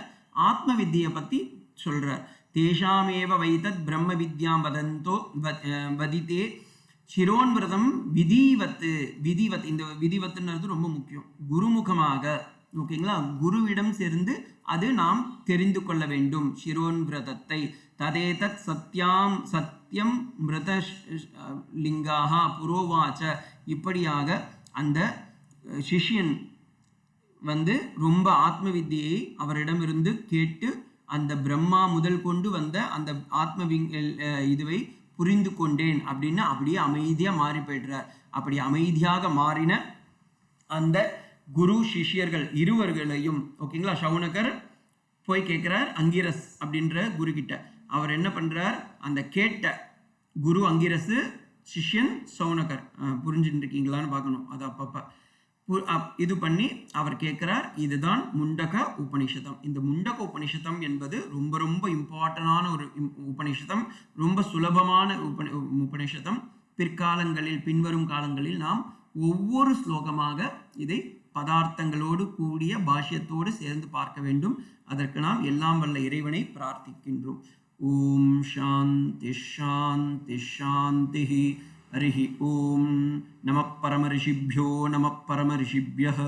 ஆத்ம வித்தியை பற்றி சொல்கிறார். தேஷாமேவ வைத்தத் பிரம்ம வித்யாம் வதந்தோ வதித்தே சிரோன்விரதம் விதிவத். இந்த விதிவத்துன்றது ரொம்ப முக்கியம். குருமுகமாக, ஓகேங்களா, குருவிடம் சேர்ந்து அது நாம் தெரிந்து கொள்ள வேண்டும் சிரோன்விரதத்தை. ததேதத் சத்யம் மிருத லிங்காக புரோவாச்ச. இப்படியாக அந்த சிஷ்யன் வந்து ரொம்ப ஆத்ம வித்தியை அவரிடமிருந்து கேட்டு அந்த பிரம்மா முதல் கொண்டு வந்த அந்த ஆத்ம இதுவை புரிந்து கொண்டேன் அப்படின்னு அப்படியே அமைதியாக மாறி போய்டுறார். அப்படி அமைதியாக மாறின அந்த குரு சிஷ்யர்கள் இருவர்களையும் ஓகேங்களா சௌனகர் போய் கேட்குறார் அங்கிரஸ் அப்படின்ற குரு கிட்ட. அவர் என்ன பண்ணுறார், அந்த கேட்ட குரு அங்கிரசு, சிஷ்யன் சௌனகர், புரிஞ்சுட்டு இருக்கீங்களான்னு பார்க்கணும். அது அப்பப்போ இது பண்ணி அவர் கேட்குறார், இதுதான் முண்டக உபனிஷதம். இந்த முண்டக உபனிஷதம் என்பது ரொம்ப ரொம்ப இம்பார்ட்டண்டான ஒரு உபனிஷதம், ரொம்ப சுலபமான உபனிஷதம். பிற்காலங்களில் பின்வரும் காலங்களில் நாம் ஒவ்வொரு ஸ்லோகமாக இதை பதார்த்தங்களோடு கூடிய பாஷ்யத்தோடு சேர்ந்து பார்க்க வேண்டும். அதற்கு நாம் எல்லாம் வல்ல இறைவனை பிரார்த்திக்கின்றோம். ஓம் சாந்தி ஷாந்தி ஷாந்தி. ஹரிஹி ஓம். நம பரம ரிஷிபியோ நம பரம ரிஷிபியः.